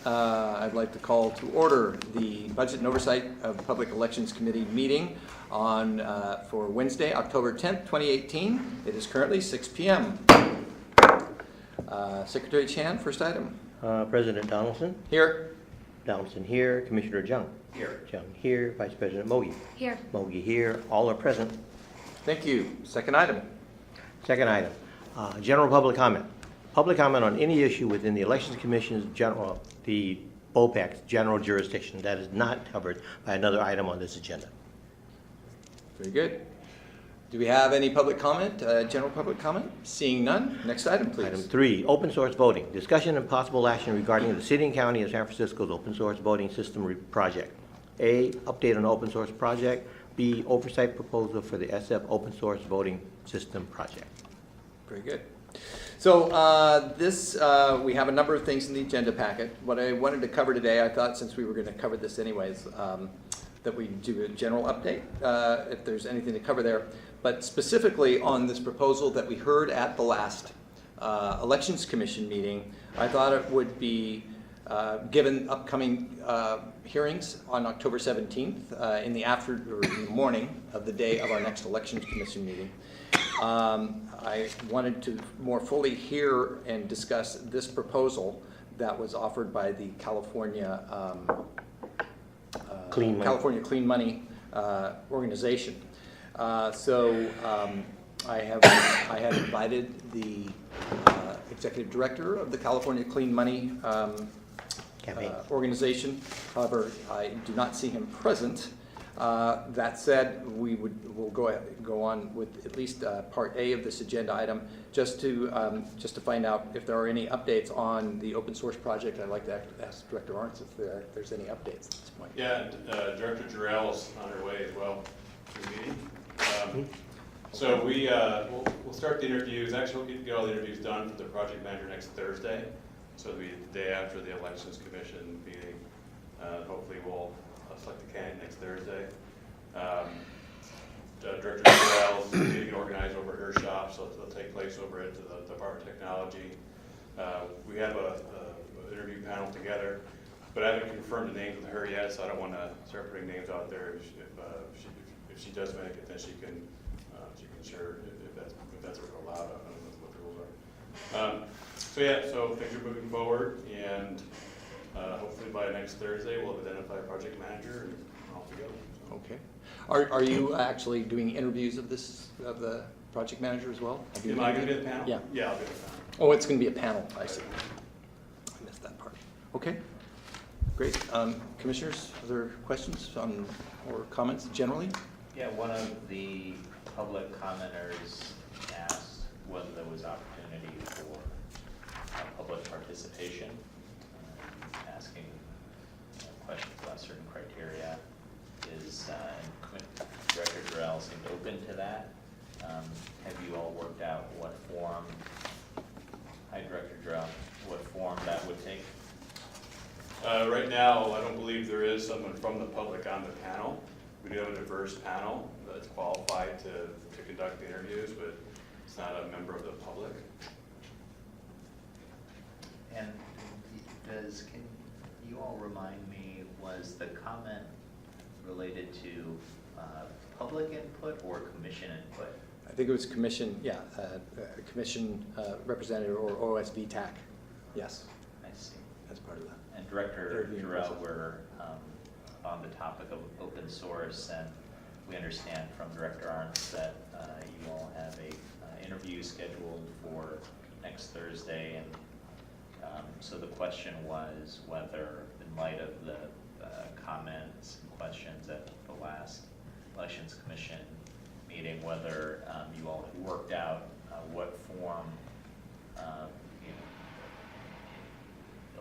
I'd like to call to order the Budget and Oversight of Public Elections Committee meeting on for Wednesday, October 10th, 2018. It is currently 6 p.m. Secretary Chan, first item. President Donaldson. Here. Donaldson here. Commissioner Jung. Here. Jung here. Vice President Mogi. Here. Mogi here. All are present. Thank you. Second item. Second item. General public comment. Public comment on any issue within the Elections Commission's general, the BOPEC's general jurisdiction that is not covered by another item on this agenda. Very good. Do we have any public comment, general public comment? Seeing none. Next item, please. Item 3, open source voting. Discussion and possible action regarding the City and County of San Francisco's open source voting system project. A, update on the open source project. B, oversight proposal for the SF open source voting system project. Very good. So we have a number of things in the agenda packet. What I wanted to cover today, I thought since we were going to cover this anyways, that we do a general update if there's anything to cover there. But specifically on this proposal that we heard at the last Elections Commission meeting, I thought it would be, given upcoming hearings on October 17th in the morning of the day of our next Elections Commission meeting, I wanted to more fully hear and discuss this proposal that was offered by the California Clean Money organization. So I had invited the executive director of the California Clean Money organization. However, I do not see him present. That said, we'll go on with at least part A of this agenda item, just to find out if there are any updates on the open source project. I'd like to ask Director Arntz if there's any updates at this point. Yeah, Director Jarrell is on her way as well to the meeting. So we'll start the interviews. Actually, we'll get all the interviews done for the project manager next Thursday. So it'll be the day after the Elections Commission meeting. Hopefully we'll select the candidate next Thursday. Director Jarrell is getting organized over at her shop, so it'll take place over at the Department of Technology. We have an interview panel together, but I haven't confirmed the names with her yet, so I don't want to start putting names out there. If she does make it, then she can share if that's allowed. I don't know what the rules are. So yeah, so things are moving forward, and hopefully by next Thursday we'll identify a project manager and off we go. So. Okay. Are you actually doing interviews of the project manager as well? Am I going to do the panel? Yeah. Yeah, I'll do the panel. Oh, it's going to be a panel. I see. I missed that part. Okay. Great. Commissioners, other questions or comments generally? Yeah, one of the public commenters asked whether there was opportunity for public participation, asking questions about certain criteria. Is Director Jarrell seemed open to that? Have you all worked out what form, hi Director Jarrell, what form that would take? Right now, I don't believe there is someone from the public on the panel. We do have a diverse panel that's qualified to conduct the interviews, but it's not a member of the public. And can you all remind me, was the comment related to public input or commission input? I think it was commission, yeah, commission representative or OSB TAC. Yes. I see. That's part of that. And Director Jarrell, we're on the topic of open source, and we understand from Director Arntz that you all have a interview scheduled for next Thursday, and so the question was whether, in light of the comments and questions at the last Elections Commission meeting, whether you all had worked out what form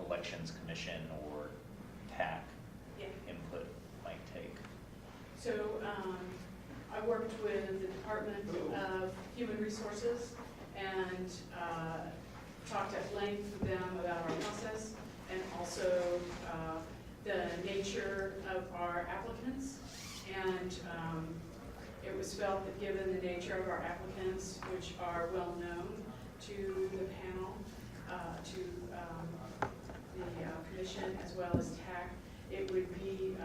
Elections Commission or TAC input might take. So I worked with the Department of Human Resources and talked at length with them about our process and also the nature of our applicants. And it was felt that given the nature of our applicants, which are well known to the panel, to the commission as well as TAC, it would be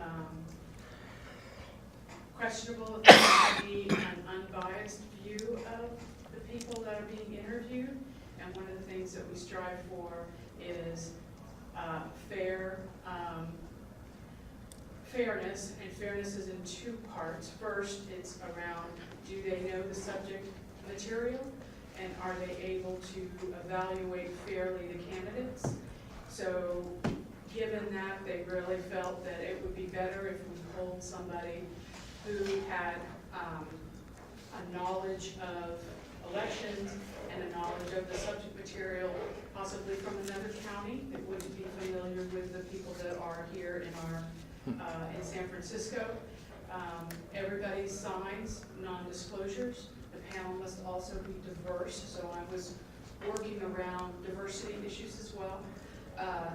questionable if there would be an unbiased view of the people that are being interviewed. And one of the things that we strive for is fairness, and fairness is in two parts. First, it's around, do they know the subject material, and are they able to evaluate fairly the candidates? So given that, they really felt that it would be better if we pulled somebody who had a knowledge of elections and a knowledge of the subject material, possibly from another county that wouldn't be familiar with the people that are here in our in San Francisco. Everybody signs non-disclosures. The panel must also be diverse, so I was working around diversity issues as well.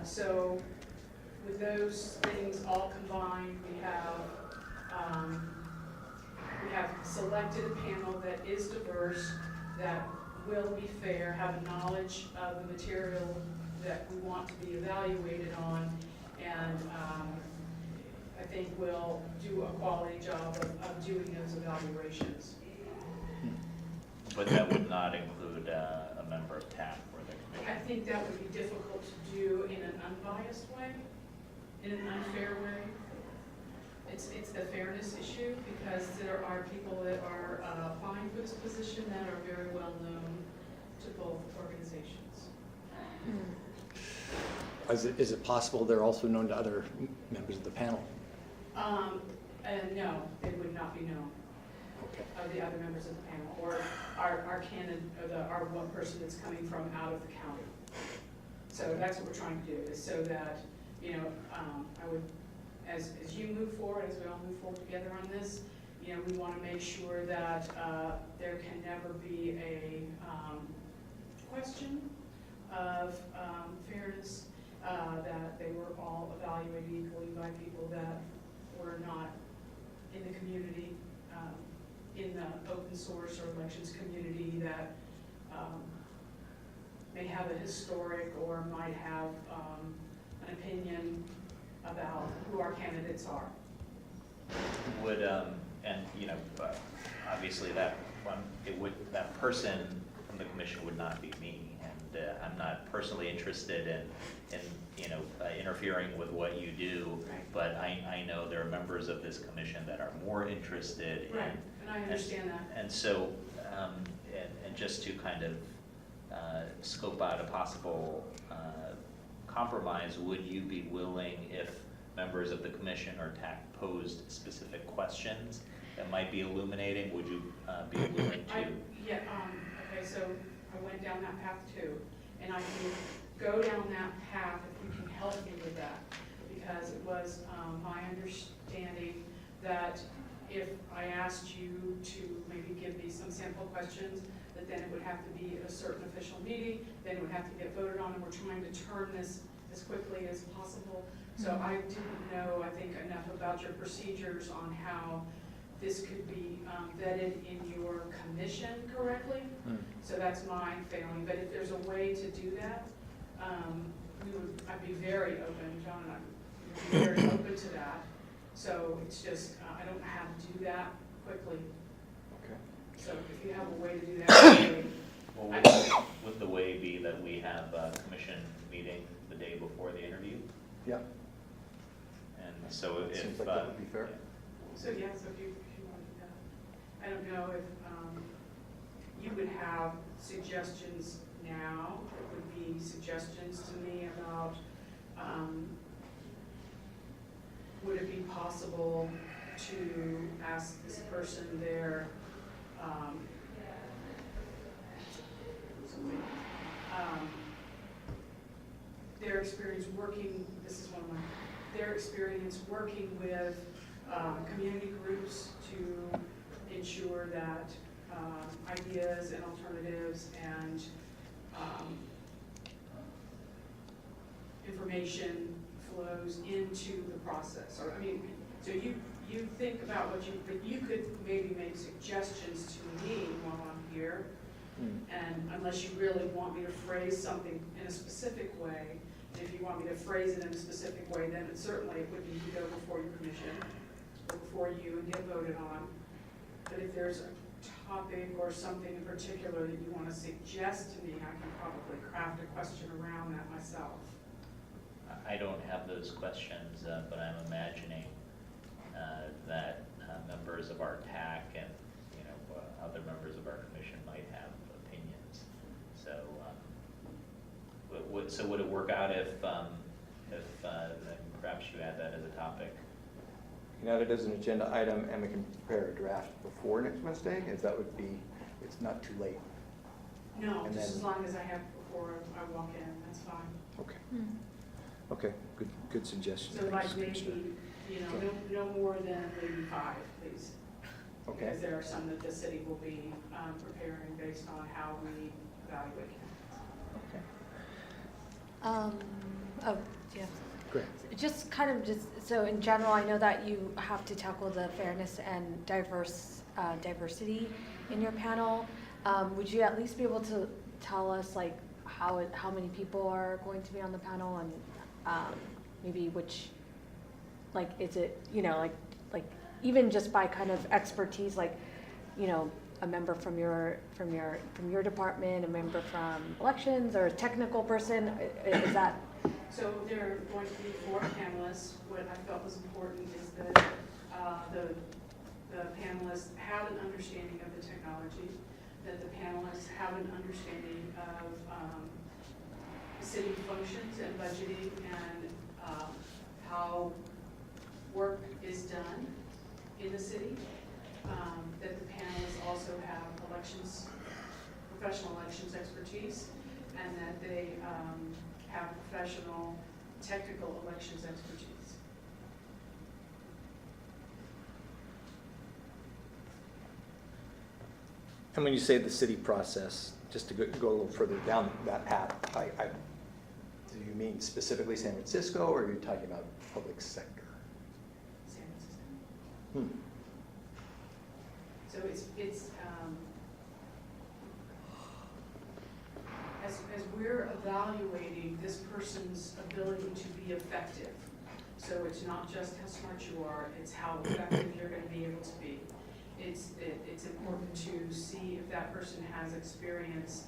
So with those things all combined, we have selected a panel that is diverse, that will be fair, have a knowledge of the material that we want to be evaluated on, and I think we'll do a quality job of doing those evaluations. But that would not include a member of TAP or the I commission? think that would be difficult to do in an unbiased way, in an unfair way. It's the fairness issue, because there are people that are applying for this position that are very well known to both organizations. Is it possible they're also known to other members of the panel? No, they would not be known. Okay. Of the other members of the panel, or our candidate, or our one person that's coming from out of the county. So that's what we're trying to do, is so that, you know, I would, as you move forward, as we all move forward together on this, you know, we want to make sure that there can never be a question of fairness, that they were all evaluated equally by people that were not in the community, in the open source or elections community, that may have a historic or might have an opinion about who our candidates are. Would, and, you know, obviously that one, that person from the commission would not be me, and I'm not personally interested in you know, interfering with what you do, Right. but I know there are members of this commission that are more interested in. Right, and I understand that. And so, and just to kind of scope out a possible compromise, would you be willing, if members of the commission or TAC posed specific questions that might be illuminating, would you be willing to? Okay, so I went down that path too, and I can go down that path if you can help me with that, because it was my understanding that if I asked you to maybe give me some sample questions, that then it would have to be at a certain official meeting, then it would have to get voted on, and we're trying to turn this as quickly as possible. So I didn't know, I think, enough about your procedures on how this could be vetted in your commission correctly. So that's my failing, but if there's a way to do that, I'd be very open, John and I would be very open to that. So it's just, I don't know how to do that quickly. Okay. So if you have a way to do that, Well, would the way be that we have a commission meeting the day before the interview? Yeah. And so if. Seems like that would be fair. so yeah, so if you want to do that. I don't know if you would have suggestions now, it would be suggestions to me about, would it be possible to ask this person their, their experience working, this is one of my, their experience working with community groups to ensure that ideas and alternatives and information flows into the process. Or, I mean, so you think about what but you could maybe make suggestions to me while I'm here. And unless you really want me to phrase something in a specific way, If you want me to phrase it in a specific way, then certainly it would need to go before your commission, or before you and get voted on. But if there's a topic or something in particular that you want to suggest to me, I can probably craft a question around that myself. I don't have those questions, but I'm imagining that members of our TAC and, other members of our commission might have opinions. So, so would it work out if perhaps you add that as a topic? You know, it is an agenda item, and we can prepare a draft before next Wednesday, if that would be, it's not too late. No, And just then- as long as I have before I walk in, that's fine. Okay. Okay, good suggestion. So like Thanks, Commissioner. maybe, no more than maybe 5, please. Okay, Because there are some that the city will be preparing based on how we evaluate candidates. okay, Oh, yeah. great. So in general, I know that you have to tackle the fairness and diversity in your panel. Would you at least be able to tell us like how many people are going to be on the panel, and maybe which, like, is it, like even just by kind of expertise, like, a member from your department, a member from elections, or a technical person, is that? So there are going to be 4 panelists. What I felt was important is that the panelists have an understanding of the technology, that the panelists have an understanding of city functions and budgeting and how work is done in the city, that the panelists also have professional elections expertise, and that they have professional technical elections expertise. And when you say the city process, just to go a little further down that path, do you mean specifically San Francisco, or are you talking about public sector? San Francisco. Hmm. So it's as we're evaluating this person's ability to be effective. So it's not just how smart you are, it's how effective you're going to be able to be. It's important to see if that person has experience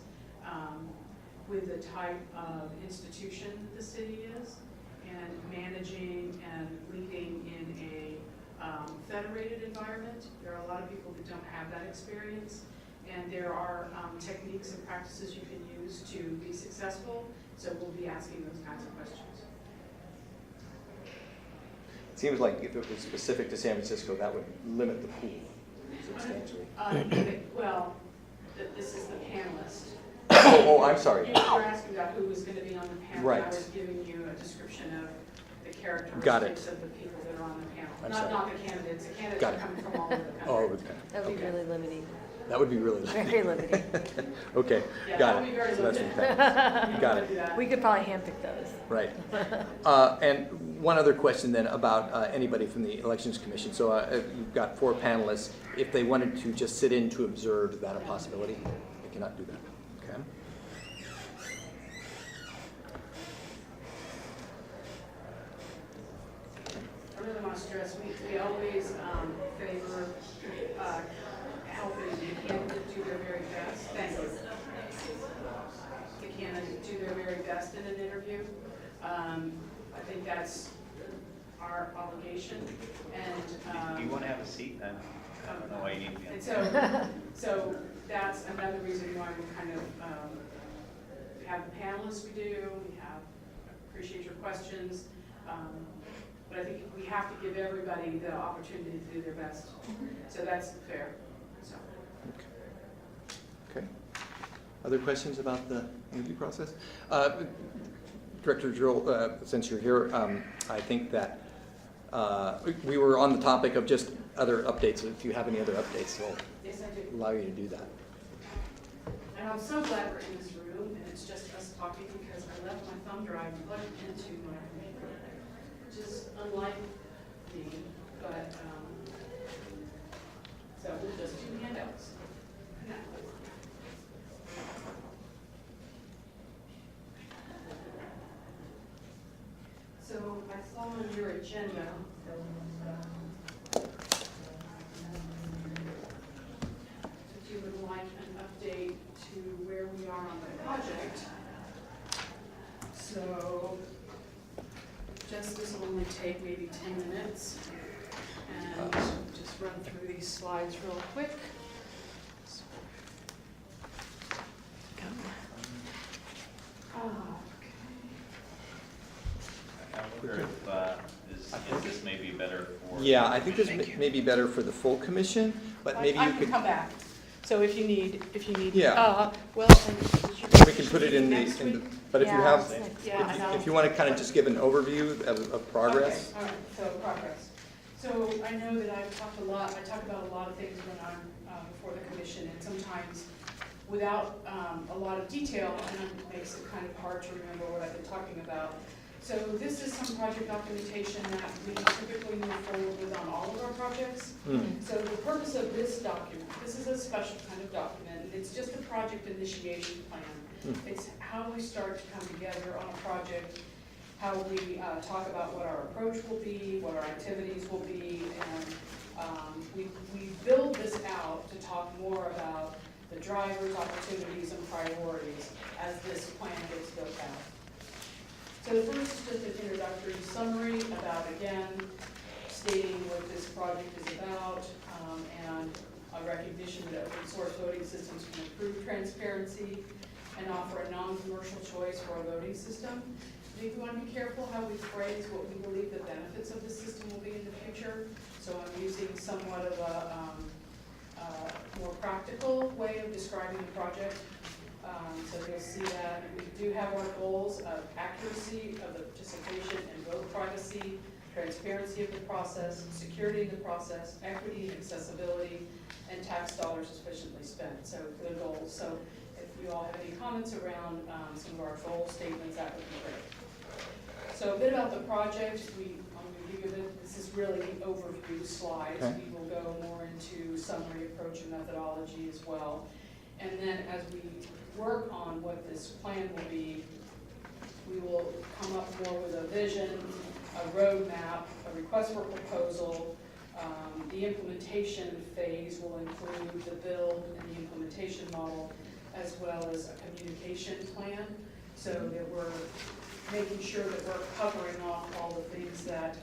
with the type of institution that the city is, and managing and leading in a federated environment. There are a lot of people that don't have that experience, and there are techniques and practices you can use to be successful, so we'll be asking those kinds of questions. It seems like if it was specific to San Francisco, that would limit the pool substantially. Well, this is the panelist. Oh, I'm sorry. You were asking about who was going to be on the panel. Right. I was giving you a description of the Got it. characteristics of the people that are on the panel. I'm Not sorry. not the candidates. The candidates Got are it. coming from all over the country. Oh, okay. That would be Okay. really limiting. That would be really Very limiting. Okay, Yeah, got that would be it. very So that's limited. what that- You Got don't it. wanna do that. We could probably handpick those. Right. And one other question then about anybody from the Elections Commission. So you've got 4 panelists. If they wanted to just sit in to observe, is that a possibility? They cannot do that. Okay. I really want to stress, we always favor helping the candidate do their very best. Thank you. The candidate do their very best in an interview. I think that's our obligation, and. Do you want to have a seat? I don't know why you need to be on. And so that's another reason why we kind of have the panelists we do, appreciate your questions. But I think we have to give everybody the opportunity to do their best. So that's fair, so. Okay. Other questions about the interview process? Director Drill, since you're here, I think that we were on the topic of just other updates. If you have any other updates, we'll Yes, I do. allow you to do that. And I'm so glad we're in this room and it's just us talking because I left my thumb drive plugged into my computer, which is unlike me, but, so with just 2 handouts. on your agenda. If you would like an update to where we are on the project. So, this will only take maybe 10 minutes. And just run through these slides real quick. I wonder if, is this maybe better for? Yeah, I think this may be better for the full commission, but maybe I you can could, come back. So if you need, Yeah. well. we can put it in Next the, week? but if you Yeah, have, it's next Yeah, I know. if you want to kind of just give an overview of progress. Okay, all right, so progress. So I know that I talk about a lot of things when I'm before the commission, and sometimes without a lot of detail, and it makes it kind of hard to remember what I've been talking about. So this is some project documentation that we typically move forward with on all of our projects. So the purpose of this document, this is a special kind of document, and it's just a project initiation plan. It's how we start to come together on a project, how we talk about what our approach will be, what our activities will be, and we build this out to talk more about the drivers, opportunities, and priorities as this plan gets built out. So the first is just an introductory summary about, again, stating what this project is about, and a recognition that open source voting systems can improve transparency and offer a non-commercial choice for a voting system. I think we want to be careful how we phrase what we believe the benefits of the system will be in the future. So I'm using somewhat of a more practical way of describing the project. So you'll see that we do have our goals of accuracy of the participation and vote privacy, transparency of the process, security of the process, equity and accessibility, and tax dollars efficiently spent. So for the goals. So if you all have any comments around some of our goal statements, that would be great. So a bit about the project. This is really the overview slides. Okay. We will go more into summary, approach, and methodology as well. And then as we work on what this plan will be, we will come up more with a vision, a roadmap, a request for proposal. The implementation phase will include the build and the implementation model, as well as a communication plan, so that we're making sure that we're covering off all the things that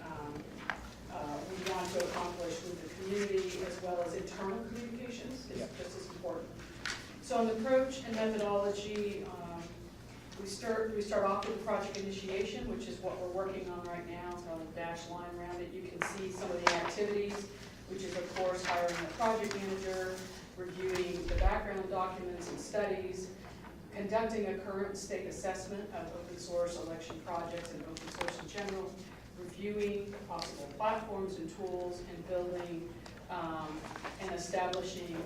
we want to accomplish with the community, as well as internal communications is just as important. So on the approach and methodology, we start off with the project initiation, which is what we're working on right now. It's got a dashed line around it. You can see some of the activities, which is of course hiring a project manager, reviewing the background documents and studies, conducting a current state assessment of open source election projects and open source in general, reviewing possible platforms and tools, and building and establishing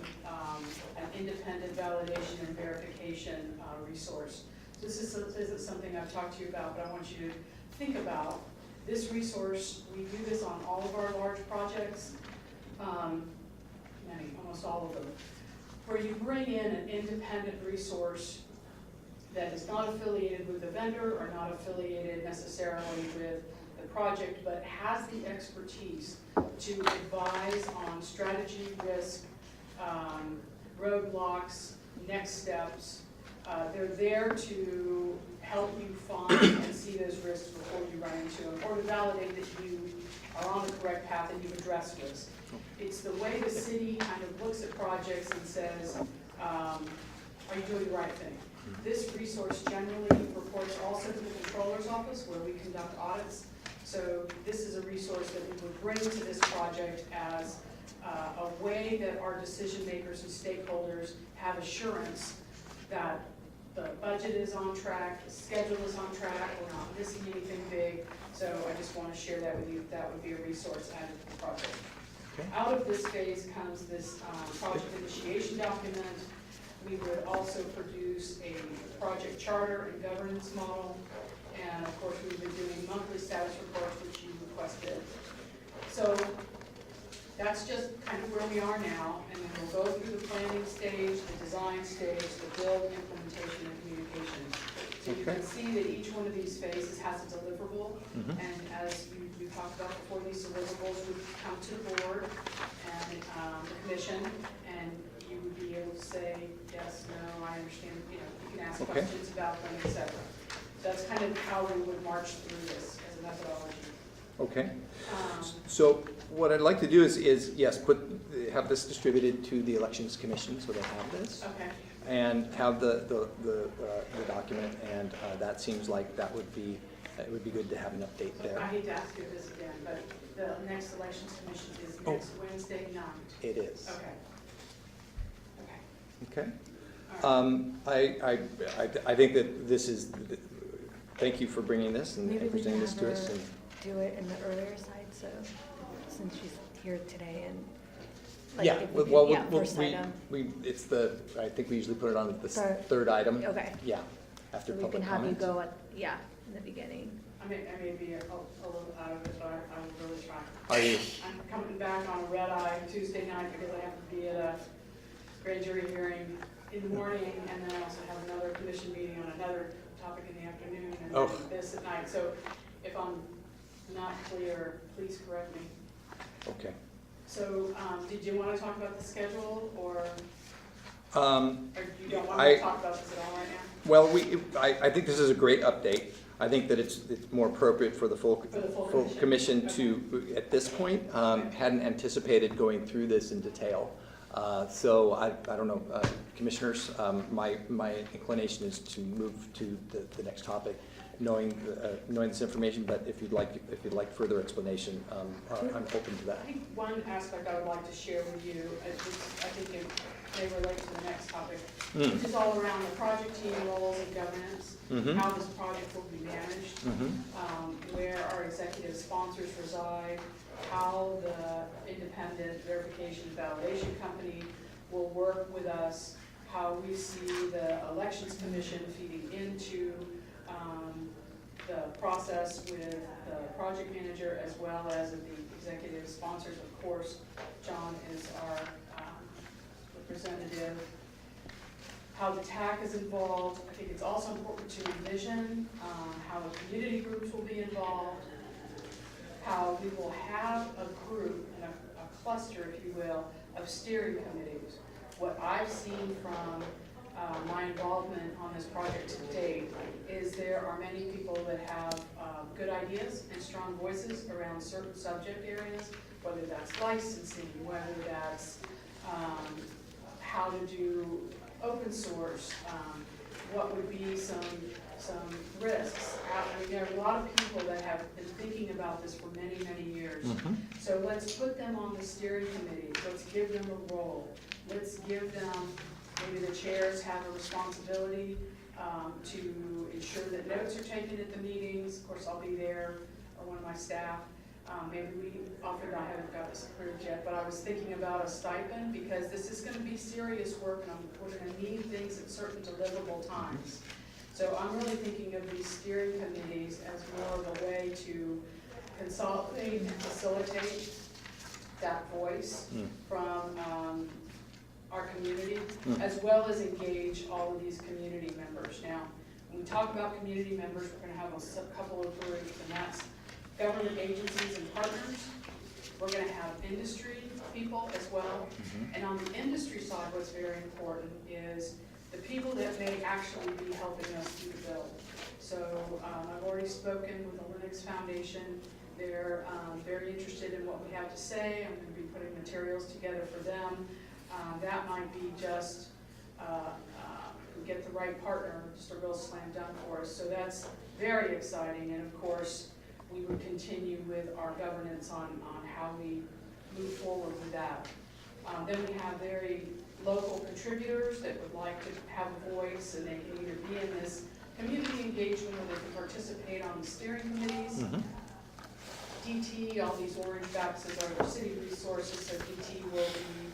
an independent validation and verification resource. So this isn't something I've talked to you about, but I want you to think about this resource. We do this on all of our large projects, almost all of them, where you bring in an independent resource that is not affiliated with the vendor or not affiliated necessarily with the project, but has the expertise to advise on strategy, risk, roadblocks, next steps. They're there to help you find and see those risks before you run into them, or to validate that you are on the correct path and you've addressed risks. It's the way the city kind of looks at projects and says, are you doing the right thing? This resource generally reports also to the controller's office, where we conduct audits. So this is a resource that we would bring to this project as a way that our decision makers and stakeholders have assurance that the budget is on track, the schedule is on track, we're not missing anything big. So I just want to share that with you. That would be a resource added to the project. Okay. Out of this phase comes this project initiation document. We would also produce a project charter and governance model. And of course, we've been doing monthly status reports, which you requested. So that's just kind of where we are now. And then we'll go through the planning stage, the design stage, the build, implementation, and communication. So you Okay. can see that each one of these phases has a deliverable, Mhm. and as we talked about before, these deliverables would come to the board and the commission, and you would be able to say, yes, no, I understand, you know, you can ask Okay. questions about them, et cetera. That's kind of how we would march through this as a methodology. Okay. Um, So what I'd like to do is yes, have this distributed to the Elections Commission so they have this, Okay, and have the document, and that seems like that would be, it would be good to have an update I there. hate to ask you this again, but the next elections commission is Oh. next Wednesday night. It is. Okay. Okay. Okay. All right. I think that this is, thank you for bringing this and Maybe we presenting can this have to us. her and- do it in the earlier side, so, since she's here today and. like, Yeah, if we could- well, yeah, first we, item. it's the, I think we usually put it on the Third. item. Okay. Yeah, after So we public can have you comments. go at, yeah, in the beginning. I may be a little out of it, but I will really try. Are you, I'm coming back on a red eye Tuesday night because I have to be at a grand jury hearing in the morning, and then I also have another commission meeting on another topic in the afternoon, and Oh. then this at night. So if I'm not clear, please correct me. okay. So, did you want to talk about the schedule, or you don't want I- to talk about this at all right now? Well, I think this is a great update. I think that it's more appropriate for the full For the full commission commission. to, at this point, hadn't anticipated going through this in detail. So I don't know, commissioners, my inclination is to move to the next topic, knowing this information, but if you'd like further explanation, I'm open to that. I think one aspect I would like to share with you, I think it may relate to the next topic, Mm. which is all around the project team roles and governance, Mhm. how this project will be managed, Mhm. where our executive sponsors reside, how the independent verification and validation company will work with us, how we see the elections commission feeding into the process with the project manager as well as the executive sponsors. Of course, John is our representative. How the TAC is involved. I think it's also important to envision how the community groups will be involved, how we will have a group and a cluster, if you will, of steering committees. What I've seen from my involvement on this project to date is there are many people that have good ideas and strong voices around certain subject areas, whether that's licensing, whether that's how to do open source, what would be some risks. There are a lot of people that have been thinking about this for many, many years. Mhm. So let's put them on the steering committee, let's give them a role, let's give them, maybe the chairs have a responsibility to ensure that notes are taken at the meetings. Of course, I'll be there, or one of my staff. Maybe we offered, I haven't got this approved yet, but I was thinking about a stipend, because this is gonna be serious work, and we're gonna need things at certain deliverable times. So I'm really thinking of these steering committees as more of a way to consolidate and facilitate that voice Mm. from our community, Mm. as well as engage all of these community members. Now, when we talk about community members, we're gonna have a couple of groups, and that's government agencies and partners. We're gonna have industry people as well. Mhm. And on the industry side, what's very important is the people that may actually be helping us do the build. So I've already spoken with the Linux Foundation. They're very interested in what we have to say. I'm gonna be putting materials together for them. That might be just, we get the right partner, just a real slam dunk for us. So that's very exciting. And of course, we would continue with our governance on how we move forward with that. Then we have very local contributors that would like to have a voice, and they can either be in this community engagement or they can participate on the steering committees. Mhm. DT, all these orange boxes are the city resources, so DT will be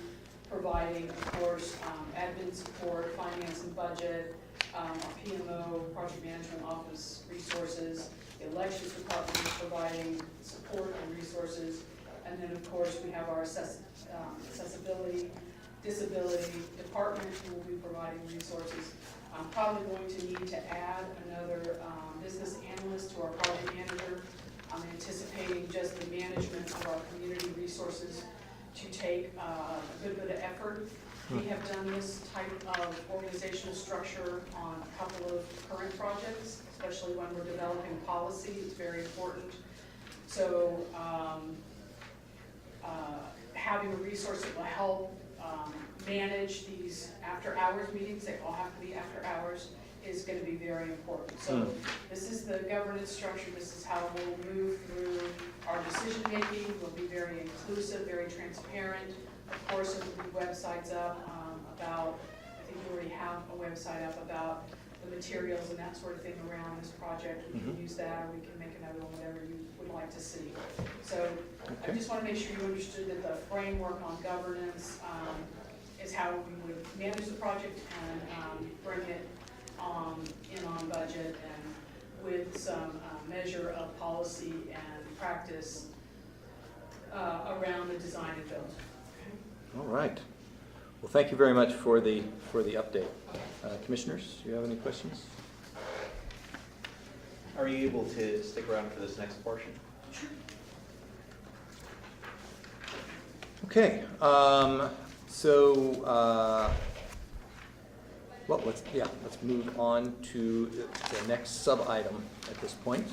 providing, of course, admin support, finance and budget, our PMO, project management office resources. The elections department is providing support and resources. And then, of course, we have our accessibility, disability department who will be providing resources. I'm probably going to need to add another business analyst to our project manager. I'm anticipating just the management of our community resources to take a good bit of effort. We have done this type of organizational structure on a couple of current projects, especially when we're developing policy. It's very important. So having a resource that will help manage these after-hours meetings, they all have to be after hours, is going to be very important. So this is the governance structure. This is how we'll move through our decision-making. We'll be very inclusive, very transparent. Of course, there will be websites up about, I think we already have a website up about the materials and that sort of thing around this project. We can use that, or we can make another one, whatever you would like to see. So I just want to make sure you understood that the framework on governance is how we would manage the project and bring it in on budget and with some measure of policy and practice around the design and build. Okay? All right. Well, thank you very much for the update. Commissioners, do you have any questions? Are you able to stick around for this next portion? Okay. Well, let's move on to the next sub-item at this point.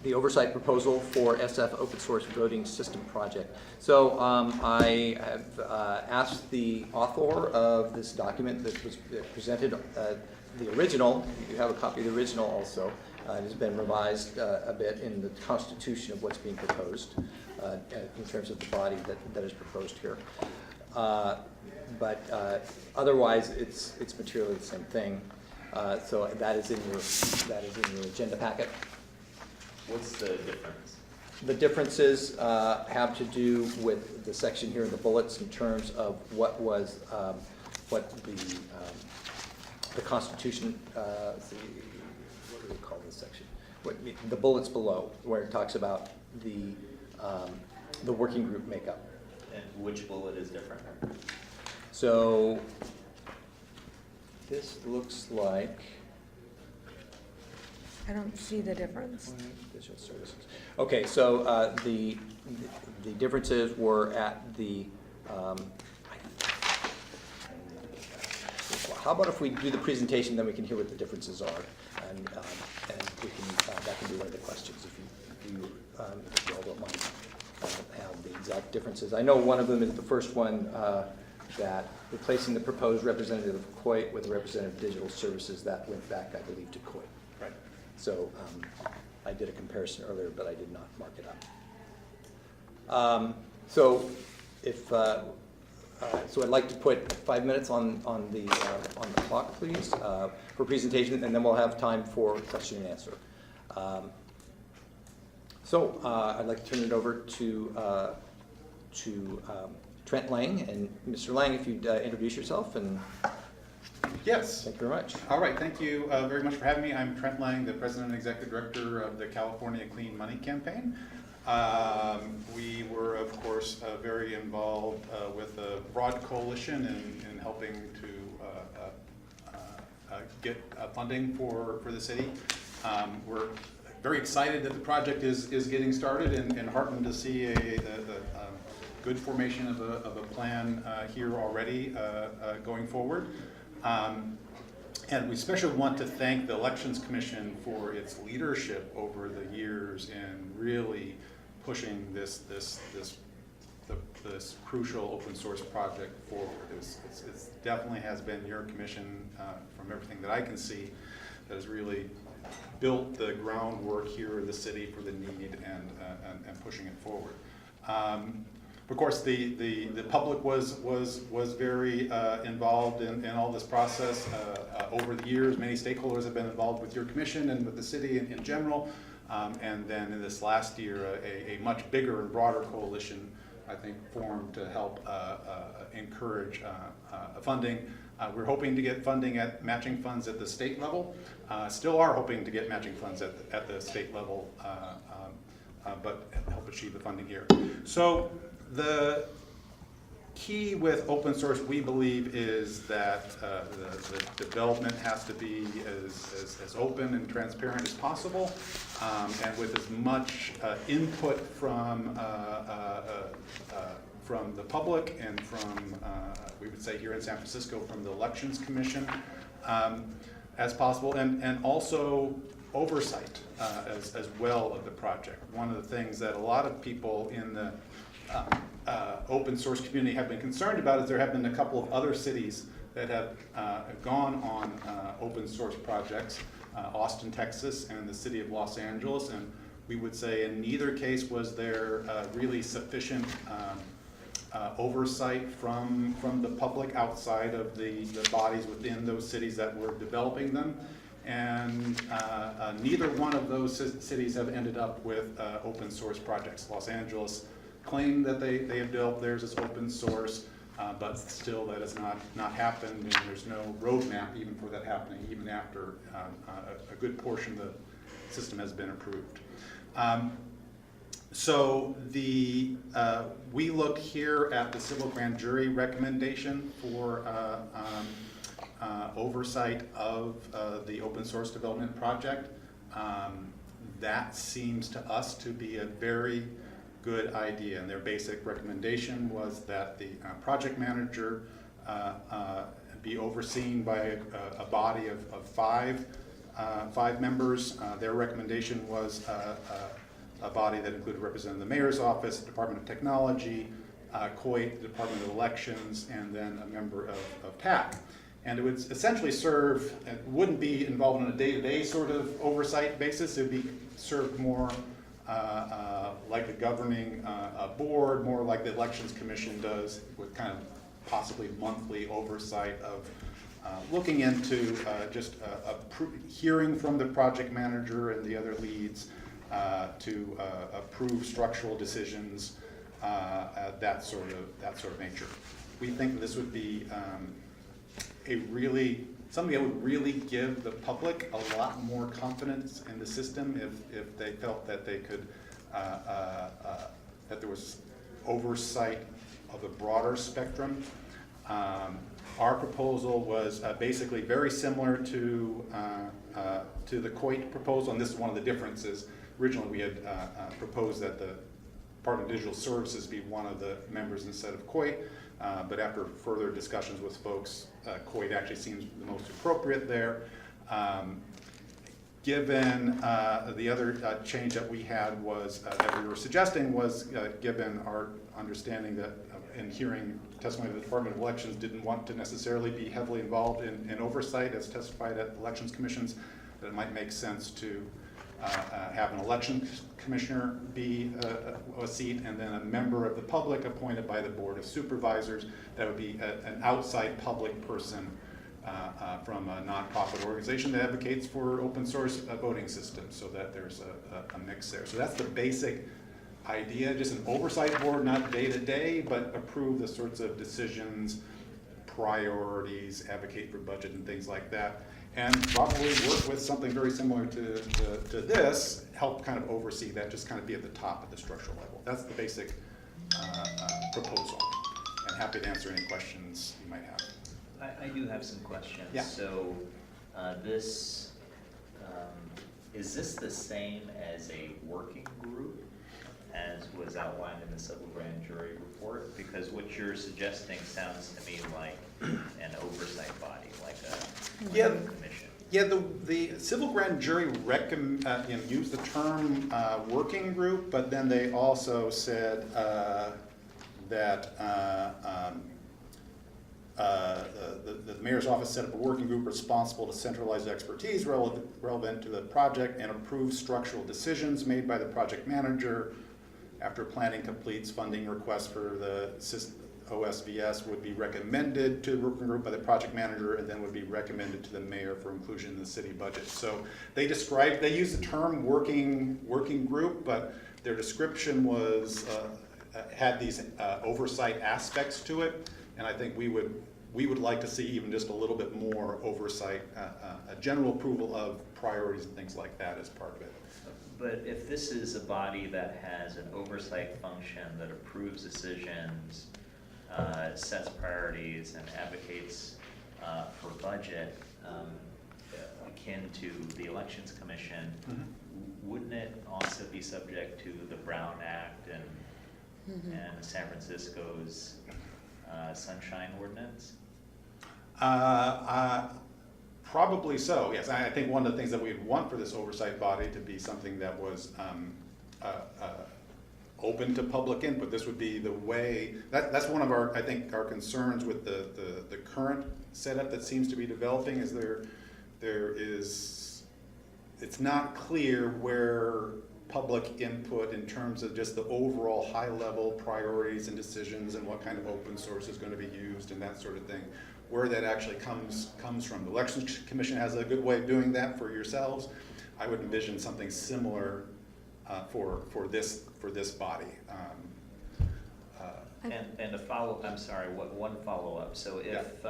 The oversight proposal for SF open source voting system project. So I have asked the author of this document that was presented, the original, you have a copy of the original also. It has been revised a bit in the constitution of what's being proposed in terms of the body that is proposed here. But otherwise, it's materially the same thing. So that is in your agenda packet. What's the difference? The differences have to do with the section here in the bullets in terms of what was what the Constitution. What do we call this section? The bullets below, where it talks about the working group makeup. And which bullet is different? So this looks like I don't see the difference. digital services. Okay, so the differences were at the. How about if we do the presentation, then we can hear what the differences are, and we can that can be one of the questions if you all don't mind have the exact differences. I know one of them is the first one. That replacing the proposed representative of COIT with a representative of digital services, that went back, I believe, to COIT. Right. So I did a comparison earlier, but I did not mark it up. So if so, I'd like to put 5 minutes on the clock, please, for presentation, and then we'll have time for question and answer. So I'd like to turn it over to Trent Lang, and Mr. Lang, if you'd introduce yourself, and Yes. thank you very much. All right, thank you very much for having me. I'm Trent Lang, the President and Executive Director of the California Clean Money Campaign. We were, of course, very involved with a broad coalition in helping to get funding for the city. We're very excited that the project is getting started and heartened to see the good formation of a plan here already going forward. And we especially want to thank the Elections Commission for its leadership over the years in really pushing this crucial open source project forward. It definitely has been your commission, from everything that I can see, that has really built the groundwork here in the city for the need and pushing it forward. Of course, the public was very involved in all this process over the years. Many stakeholders have been involved with your commission and with the city in general. And then in this last year, a much bigger and broader coalition, I think, formed to help encourage funding. We're hoping to get funding at matching funds at the state level. Still are hoping to get matching funds at the state level, but help achieve the funding here. So key with open source, we believe, is that the development has to be as open and transparent as possible, and with as much input from the public and from, we would say here in San Francisco, from the Elections Commission as possible, and also oversight as well of the project. One of the things that a lot of people in the open source community have been concerned about is there have been a couple of other cities that have gone on open source projects, Austin, Texas, and the city of Los Angeles, and we would say in neither case was there really sufficient oversight from the public outside of the bodies within those cities that were developing them. And neither one of those cities have ended up with open source projects. Los Angeles claimed that they have developed theirs as open source, but still that has not happened, and there's no roadmap even for that happening, even after a good portion of the system has been approved. So we look here at the civil grand jury recommendation for oversight of the open source development project. That seems to us to be a very good idea, and their basic recommendation was that the project manager be overseen by a body of five members. Their recommendation was a body that included representative of the mayor's office, Department of Technology, COIT, Department of Elections, and then a member of TAC. And it would essentially serve, it wouldn't be involved in a day-to-day sort of oversight basis. It would be served more like a governing board, more like the Elections Commission does, with kind of possibly monthly oversight of looking into just hearing from the project manager and the other leads to approve structural decisions, that sort of nature. We think this would be something that would really give the public a lot more confidence in the system if they felt that they could that there was oversight of a broader spectrum. Our proposal was basically very similar to the COIT proposal, and this is one of the differences. Originally, we had proposed that the Department of Digital Services be one of the members instead of COIT, but after further discussions with folks, COIT actually seems the most appropriate there. Given the other change that we had was, that we were suggesting was, given our understanding that in hearing testimony of the Department of Elections didn't want to necessarily be heavily involved in oversight as testified at elections commissions, that it might make sense to have an election commissioner be a seat, and then a member of the public appointed by the Board of Supervisors. That would be an outside public person from a nonprofit organization that advocates for open source voting systems, so that there's a mix there. So that's the basic idea, just an oversight board, not day to day, but approve the sorts of decisions, priorities, advocate for budget and things like that. And probably work with something very similar to this, help kind of oversee that, just kind of be at the top of the structural level. That's the basic proposal. And happy to answer any questions you might have. I do have some questions. Yeah. So this, is this the same as a working group as was outlined in the civil grand jury report? Because what you're suggesting sounds to me like an oversight body, like a commission. Yeah, the civil grand jury used the term working group, but then they also said that the mayor's office set up a working group responsible to centralize expertise relevant to the project and approve structural decisions made by the project manager. After planning completes, funding requests for the OSVS would be recommended to the working group by the project manager, and then would be recommended to the mayor for inclusion in the city budget. So they use the term working group, but their description was had these oversight aspects to it, and I think we would like to see even just a little bit more oversight, a general approval of priorities and things like that as part of it. But if this is a body that has an oversight function that approves decisions, sets priorities and advocates for budget, akin to the Elections Commission, wouldn't it also be subject to the Brown Act and San Francisco's Sunshine Ordinance? Probably so, yes. I think one of the things that we'd want for this oversight body to be something that was open to public input. This would be the way, that's one of our, I think, our concerns with the current setup that seems to be developing is it's not clear where public input in terms of just the overall high level priorities and decisions and what kind of open source is going to be used and that sort of thing, where that actually comes from. The Elections Commission has a good way of doing that for yourselves. I would envision something similar for this body. And a follow, I'm sorry, one follow-up. So if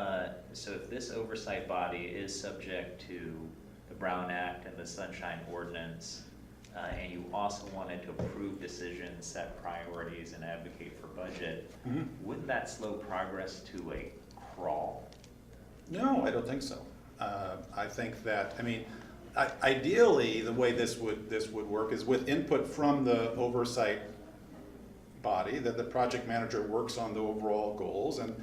this oversight body is subject to the Brown Act and the Sunshine Ordinance, and you also wanted to approve decisions, set priorities, and advocate for budget, wouldn't that slow progress to a crawl? No, I don't think so. I think that, I mean, ideally, the way this would work is with input from the oversight body, that the project manager works on the overall goals, and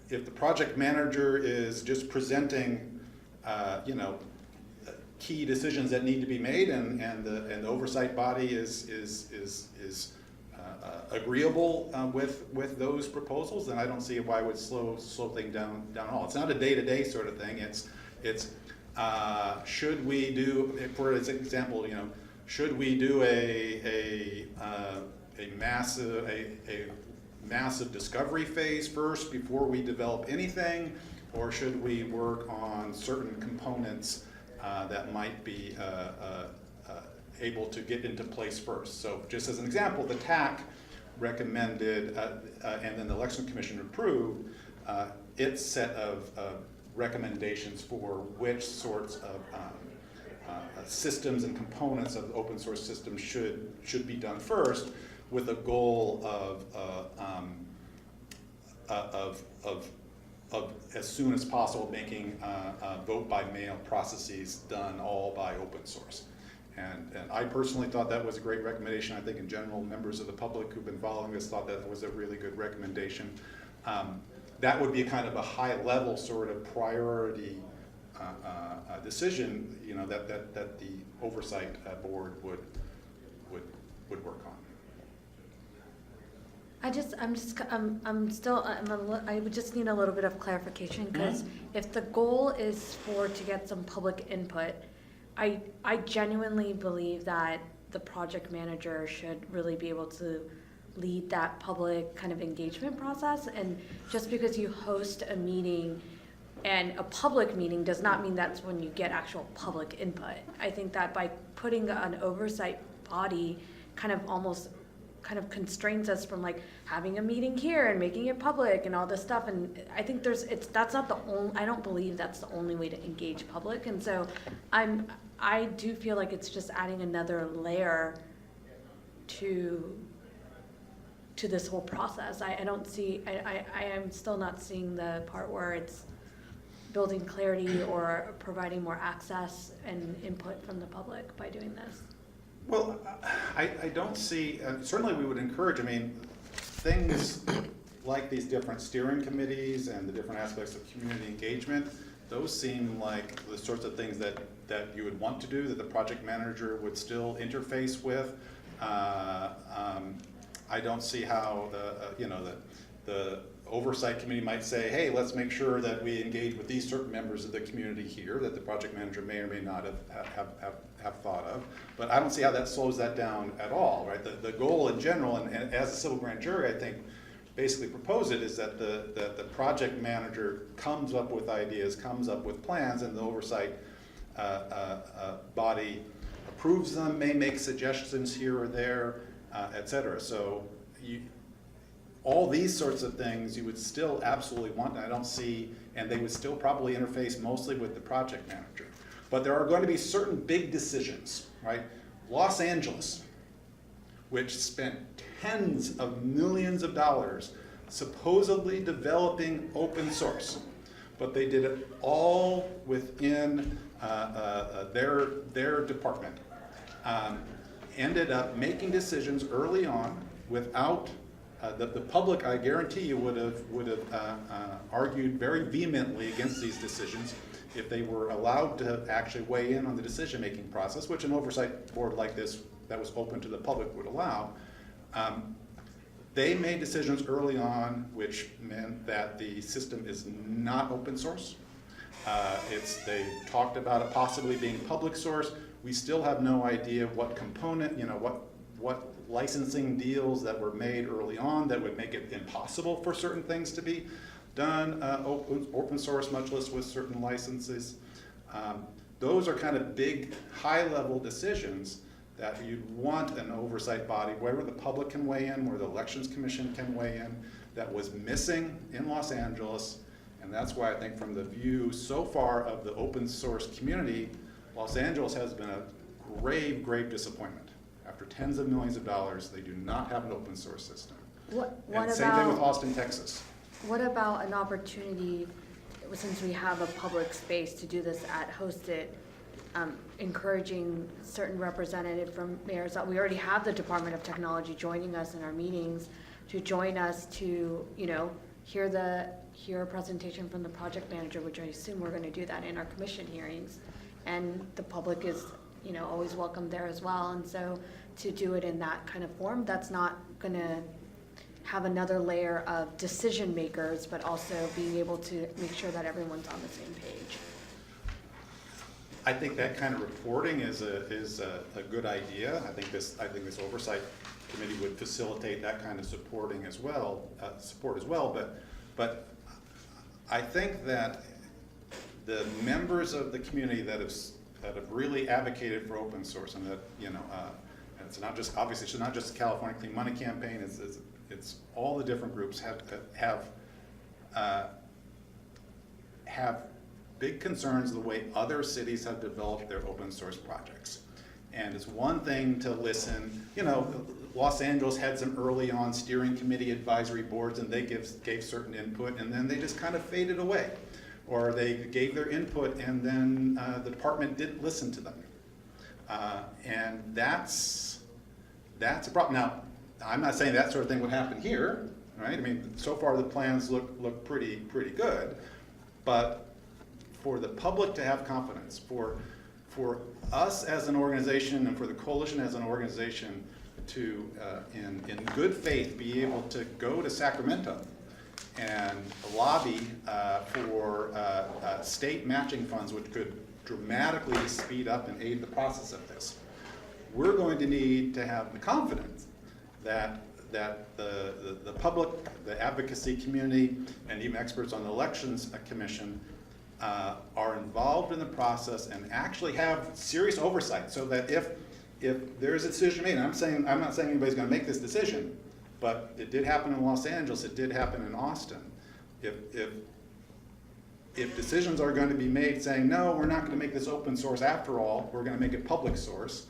if the project manager is just presenting, key decisions that need to be made, and the oversight body is agreeable with those proposals, then I don't see why it would slow things down at all. It's not a day-to-day sort of thing. It's should we do, for example, should we do a massive discovery phase first before we develop anything, or should we work on certain components that might be able to get into place first? So just as an example, the TAC recommended, and then the Election Commission approved, its set of recommendations for which sorts of systems and components of the open source system should be done first, with a goal of as soon as possible making vote by mail processes done all by open source. And I personally thought that was a great recommendation. I think in general, members of the public who've been following this thought that was a really good recommendation. That would be kind of a high level sort of priority decision, that the oversight board would work on. I would just need a little bit of clarification, because if the goal is to get some public input, I genuinely believe that the project manager should really be able to lead that public kind of engagement process. And just because you host a meeting and a public meeting does not mean that's when you get actual public input. I think that by putting an oversight body kind of constrains us from like having a meeting here and making it public and all this stuff. And I think that's not the only, I don't believe that's the only way to engage public. And so I do feel like it's just adding another layer to this whole process. I am still not seeing the part where it's building clarity or providing more access and input from the public by doing this. Well, I don't see, certainly we would encourage, things like these different steering committees and the different aspects of community engagement, those seem like the sorts of things that you would want to do, that the project manager would still interface with. I don't see how the oversight committee might say, hey, let's make sure that we engage with these certain members of the community here that the project manager may or may not have thought of. But I don't see how that slows that down at all, right? The goal in general, and as a civil grand jury, I think, basically propose it, is that the project manager comes up with ideas, comes up with plans, and the oversight body approves them, may make suggestions here or there, et cetera. So all these sorts of things you would still absolutely want, and I don't see, and they would still probably interface mostly with the project manager. But there are going to be certain big decisions, right? Los Angeles which spent tens of millions of dollars supposedly developing open source, but they did it all within their department. Ended up making decisions early on without the public. I guarantee you would have argued very vehemently against these decisions if they were allowed to actually weigh in on the decision-making process, which an oversight board like this that was open to the public would allow. They made decisions early on which meant that the system is not open source. They talked about it possibly being public source. We still have no idea what component, what licensing deals that were made early on that would make it impossible for certain things to be done open source, much less with certain licenses. Those are kind of big, high-level decisions that you'd want an oversight body, where the public can weigh in, where the Elections Commission can weigh in, that was missing in Los Angeles. And that's why I think from the view so far of the open source community, Los Angeles has been a grave, grave disappointment. After tens of millions of dollars, they do not have an open source system. And same thing with Austin, Texas. What about an opportunity, since we have a public space to do this at Hosted, encouraging certain representative from mayors that we already have the Department of Technology joining us in our meetings to join us to, hear a presentation from the project manager, which I assume we're gonna do that in our commission hearings. And the public is, always welcome there as well. And so to do it in that kind of form, that's not gonna have another layer of decision makers, but also being able to make sure that everyone's on the same page. I think that kind of reporting is a good idea. I think this oversight committee would facilitate that kind of support as well. But I think that the members of the community that have really advocated for open source, and that it's not just, obviously it's not just the California Clean Money Campaign. It's all the different groups have big concerns the way other cities have developed their open source projects. And it's one thing to listen, Los Angeles had some early on steering committee advisory boards, and they gave certain input, and then they just kind of faded away. Or they gave their input and then the department didn't listen to them. And that's a problem. Now, I'm not saying that sort of thing would happen here, right? I mean, so far the plans look pretty good, but for the public to have confidence, for us as an organization and for the coalition as an organization to, in good faith, be able to go to Sacramento and lobby for state matching funds, which could dramatically speed up and aid the process of this. We're going to need to have the confidence that the public, the advocacy community, and even experts on the Elections Commission are involved in the process and actually have serious oversight, so that if there is a decision made, and I'm not saying anybody's going to make this decision, but it did happen in Los Angeles, it did happen in Austin. If decisions are going to be made saying, no, we're not going to make this open source after all, we're going to make it public source,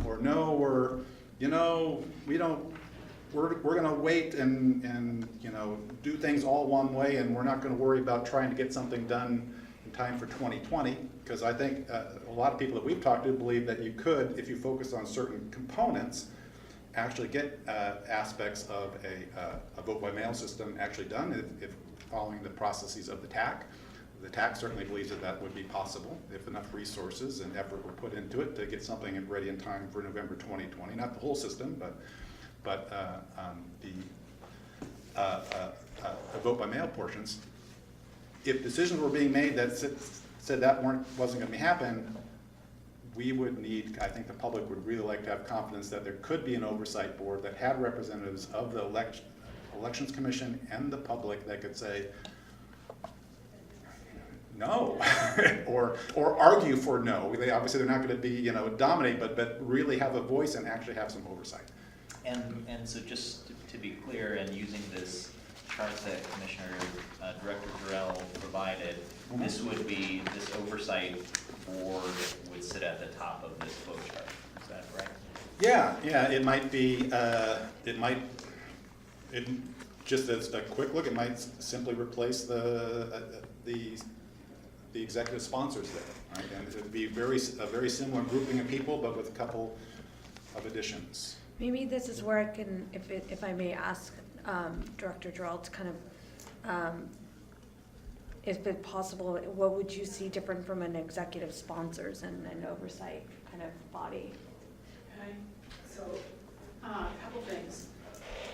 or no, we're going to wait and do things all one way, and we're not going to worry about trying to get something done in time for 2020, because I think a lot of people that we've talked to believe that you could, if you focus on certain components, actually get aspects of a vote by mail system actually done if following the processes of the TAC. The TAC certainly believes that would be possible if enough resources and effort were put into it to get something ready in time for November 2020. Not the whole system, but the vote by mail portions. If decisions were being made that said that wasn't going to happen, we would need, I think the public would really like to have confidence that there could be an oversight board that had representatives of the Elections Commission and the public that could say no, or argue for no. Obviously they're not going to be dominate, but really have a voice and actually have some oversight. And so just to be clear, and using this chart that Commissioner Director Durrell provided, this oversight board would sit at the top of this flow chart. Is that right? Yeah, it might be, just as a quick look, it might simply replace the executive sponsors there, right? And it'd be a very similar grouping of people, but with a couple of additions. Maybe this is where I can, if I may ask Director Gerald to kind of, if it's possible, what would you see different from an executive sponsors and an oversight kind of body? Okay, so, a couple things.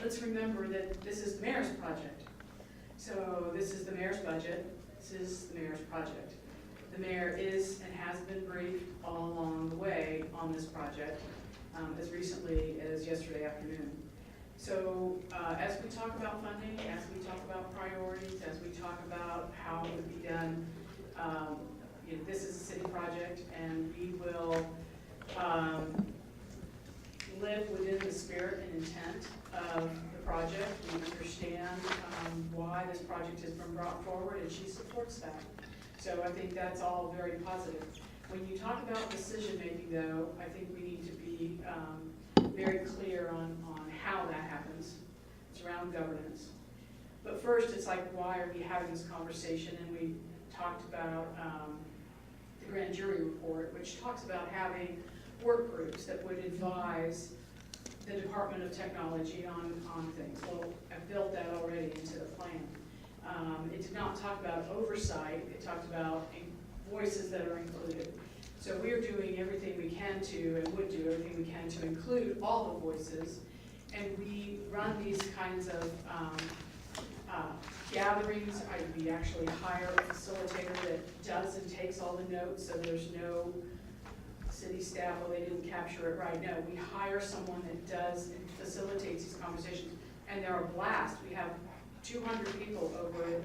Let's remember that this is the mayor's project. So this is the mayor's budget, this is the mayor's project. The mayor is and has been briefed all along the way on this project, as recently as yesterday afternoon. So as we talk about funding, as we talk about priorities, as we talk about how it would be done, this is a city project, and we will live within the spirit and intent of the project. We understand why this project has been brought forward, and she supports that. So I think that's all very positive. When you talk about decision-making, though, I think we need to be very clear on how that happens. It's around governance. But first, it's like, why are we having this conversation? And we talked about the grand jury report, which talks about having work groups that would advise the Department of Technology on things. Well, I've built that already into the plan. It did not talk about oversight. It talked about voices that are included. So we are doing everything we can to, and would do everything we can to include all the voices. And we run these kinds of gatherings. We actually hire a facilitator that does and takes all the notes, so there's no city staff, well, they didn't capture it right. No, we hire someone that does and facilitates these conversations, and they're a blast. We have 200 people over at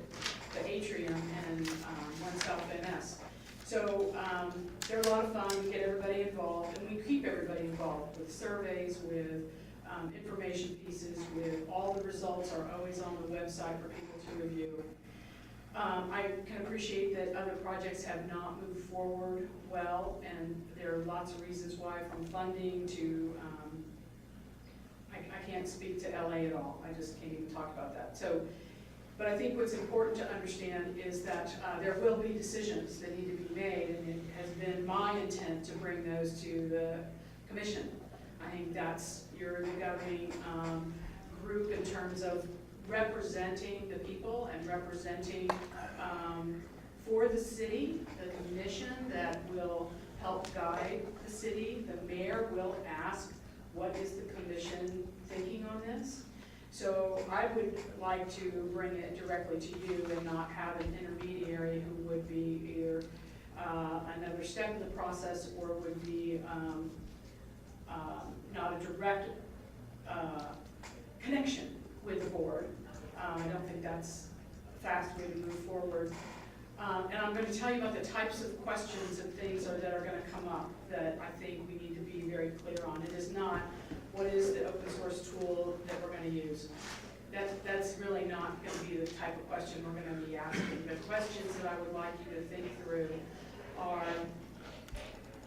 the atrium and One South NS. So they're a lot of fun. We get everybody involved, and we keep everybody involved with surveys, with information pieces, with all the results are always on the website for people to review. I can appreciate that other projects have not moved forward well, and there are lots of reasons why, from funding to, I can't speak to LA at all. I just can't even talk about that. So, but I think what's important to understand is that there will be decisions that need to be made, and it has been my intent to bring those to the commission. I think you're the governing group in terms of representing the people and representing for the city, the mission that will help guide the city. The mayor will ask, what is the commission thinking on this? So I would like to bring it directly to you and not have an intermediary who would be either another step in the process or would be not a direct connection with the board. I don't think that's a fast way to move forward. And I'm going to tell you about the types of questions and things that are going to come up that I think we need to be very clear on. It is not, what is the open source tool that we're going to use? That's really not going to be the type of question we're going to be asking. The questions that I would like you to think through are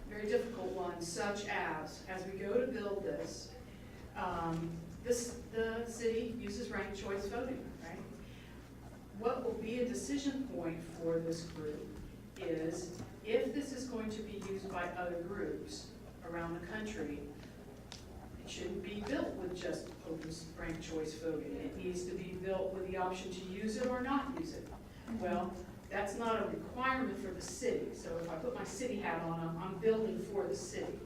very difficult ones, such as we go to build this, the city uses ranked choice voting, right? What will be a decision point for this group is, if this is going to be used by other groups around the country, it shouldn't be built with just open ranked choice voting. It needs to be built with the option to use it or not use it. Well, that's not a requirement for the city. So if I put my city hat on, I'm building for the city.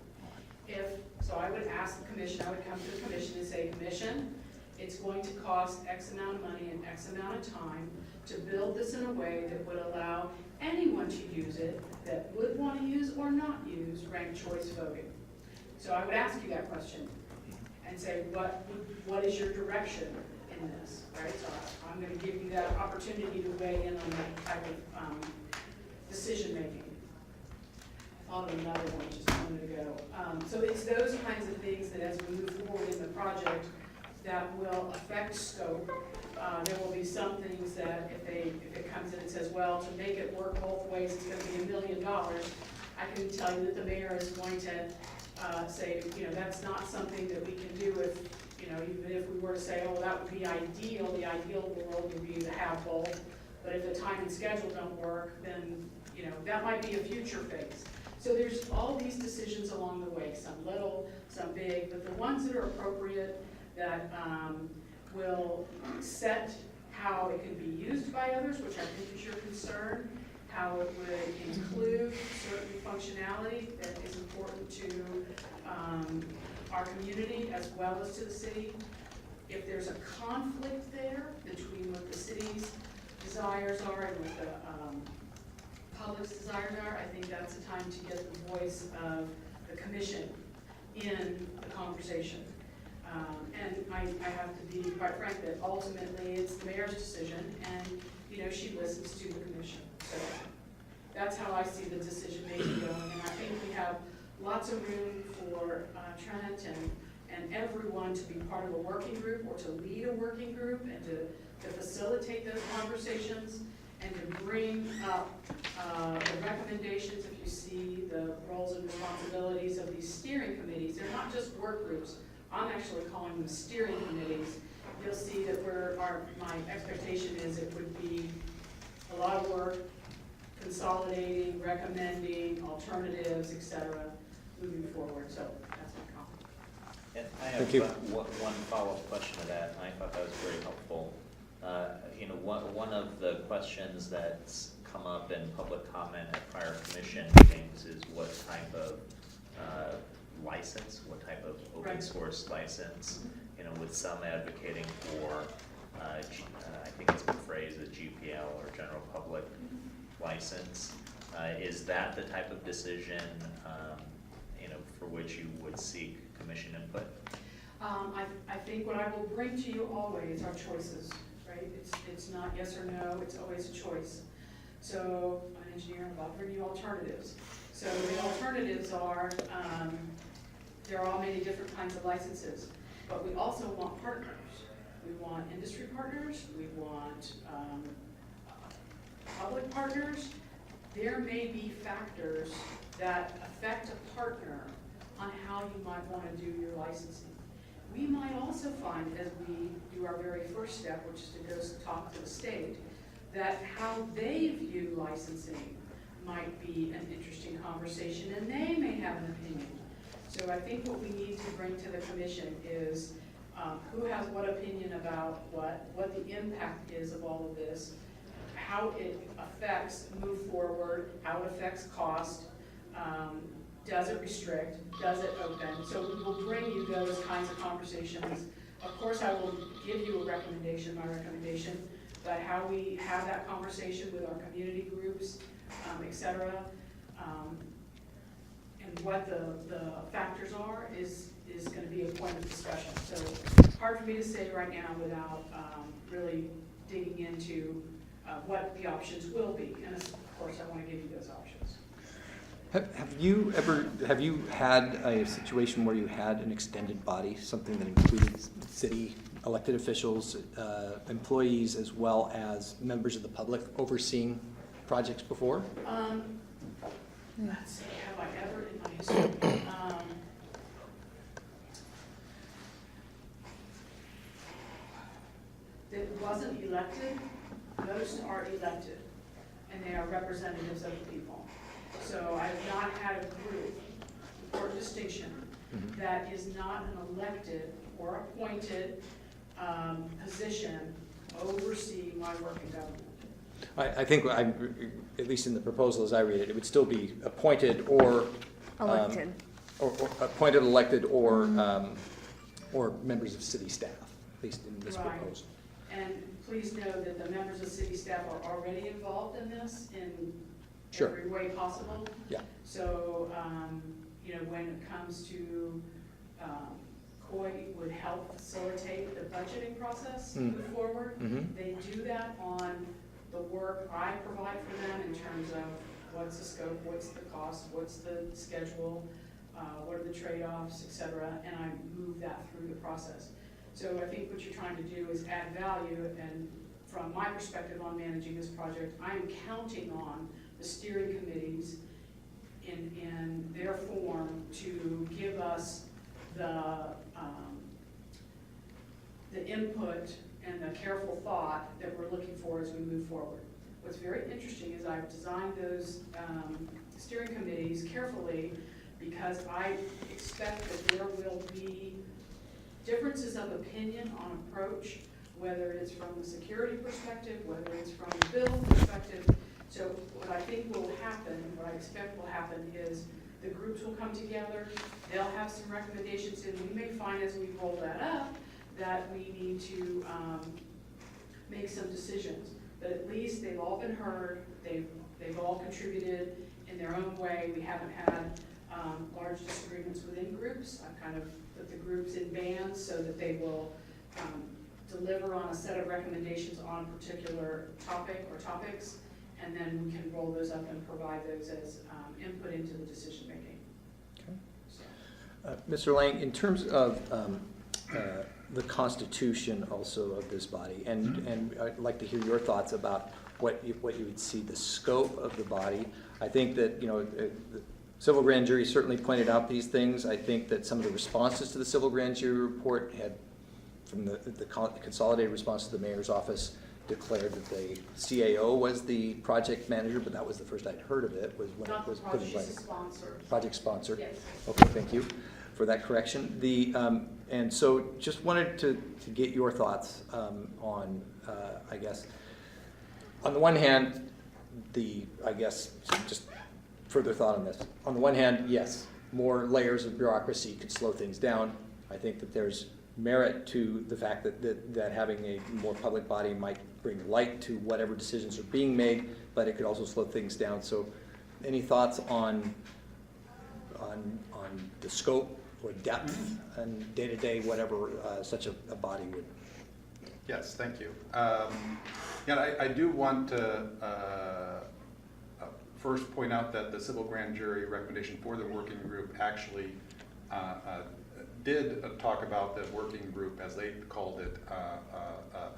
So I would ask the commission, I would come to the commission and say, commission, it's going to cost X amount of money and X amount of time to build this in a way that would allow anyone to use it that would want to use or not use ranked choice voting. So I would ask you that question and say, what is your direction in this, right? So I'm going to give you that opportunity to weigh in on that type of decision making. I thought of another one just a moment ago. So it's those kinds of things that as we move forward in the project that will affect scope. There will be some things that if it comes in and says, well, to make it work both ways, it's going to be $1 million. I can tell you that the mayor is going to say, you know, that's not something that we can do if, you know, even if we were to say, oh, that would be ideal, the ideal world would be to have both. But if the time and schedule don't work, then, you know, that might be a future phase. So there's all these decisions along the way, some little, some big, but the ones that are appropriate, that will set how it can be used by others, which I think is your concern, how it would include certain functionality that is important to our community as well as to the city. If there's a conflict there between what the city's desires are and what the public's desires are, I think that's the time to get the voice of the commission in the conversation. And I have to be quite frank that ultimately it's the mayor's decision, and, you know, she listens to the commission. So that's how I see the decision making going, and I think we have lots of room for Trent and everyone to be part of a working group or to lead a working group and to facilitate those conversations and to bring up the recommendations. If you see the roles and responsibilities of these steering committees, they're not just work groups. I'm actually calling them steering committees. You'll see that my expectation is it would be a lot of work, consolidating, recommending, alternatives, et cetera, moving forward. So that's my comment. And I Thank have you. one follow-up question to that, and I thought that was very helpful. You know, one of the questions that's come up in public comment at prior commission meetings is what type of license, what type of open source license, you know, with some advocating for, I think it's been phrased as GPL or general public license. Is that the type of decision, you know, for which you would seek commission input? I think what I will bring to you always are choices, right? It's not yes or no, it's always a choice. So I'm an engineer, I'll bring you alternatives. So the alternatives are, there are all many different kinds of licenses, but we also want partners. We want industry partners, we want public partners. There may be factors that affect a partner on how you might want to do your licensing. We might also find, as we do our very first step, which is to go talk to the state, that how they view licensing might be an interesting conversation, and they may have an opinion. So I think what we need to bring to the commission is who has what opinion about what the impact is of all of this, how it affects move forward, how it affects cost, does it restrict, does it open? So we will bring you those kinds of conversations. Of course, I will give you a recommendation, my recommendation, but how we have that conversation with our community groups, et cetera, and what the factors are is going to be a point of discussion. So hard for me to say right now without really digging into what the options will be. And of course, I want to give you those options. Have you had a situation where you had an extended body, something that included city elected officials, employees, as well as members of the public overseeing projects before? Let's see, have I ever in my history? That wasn't elected, those are elected, and they are representatives of the people. So I've not had a group, important distinction, that is not an elected or appointed position overseeing my work in government. I think, at least in the proposal as I read it, it would still be appointed or Elected. or appointed, elected, or members of city staff, at least in this Right. proposal. And please know that the members of city staff are already involved in this in Sure. every way possible. Yeah. So, you know, when it comes to, COI would help facilitate the budgeting process move forward. Mhm. They do that on the work I provide for them in terms of what's the scope, what's the cost, what's the schedule, what are the trade-offs, et cetera, and I move that through the process. So I think what you're trying to do is add value, and from my perspective on managing this project, I am counting on the steering committees in their form to give us the input and the careful thought that we're looking for as we move forward. What's very interesting is I've designed those steering committees carefully because I expect that there will be differences of opinion on approach, whether it's from the security perspective, whether it's from the bill perspective. So what I think will happen, what I expect will happen is the groups will come together, they'll have some recommendations, and we may find as we roll that up that we need to make some decisions. But at least they've all been heard, they've all contributed in their own way. We haven't had large disagreements within groups. I've kind of put the groups in bands so that they will deliver on a set of recommendations on a particular topic or topics, and then we can roll those up and provide those as input into the decision making. Okay. Mr. Lang, in terms of the constitution also of this body, and I'd like to hear your thoughts about what you would see the scope of the body. I think that, you know, the civil grand jury certainly pointed out these things. I think that some of the responses to the civil grand jury report had, from the consolidated response to the mayor's office, declared that the CAO was the project manager, but that was the first I'd heard of it, was when it was put in place. She's a sponsor. Project sponsor. Yes. Okay, thank you for that correction. And so just wanted to get your thoughts on, I guess, on the one hand, just further thought on this. On the one hand, yes, more layers of bureaucracy could slow things down. I think that there's merit to the fact that having a more public body might bring light to whatever decisions are being made, but it could also slow things down. So any thoughts on the scope or depth and day-to-day, whatever such a body would? Yes, thank you. I do want to first point out that the civil grand jury recommendation for the working group actually did talk about the working group, as they called it,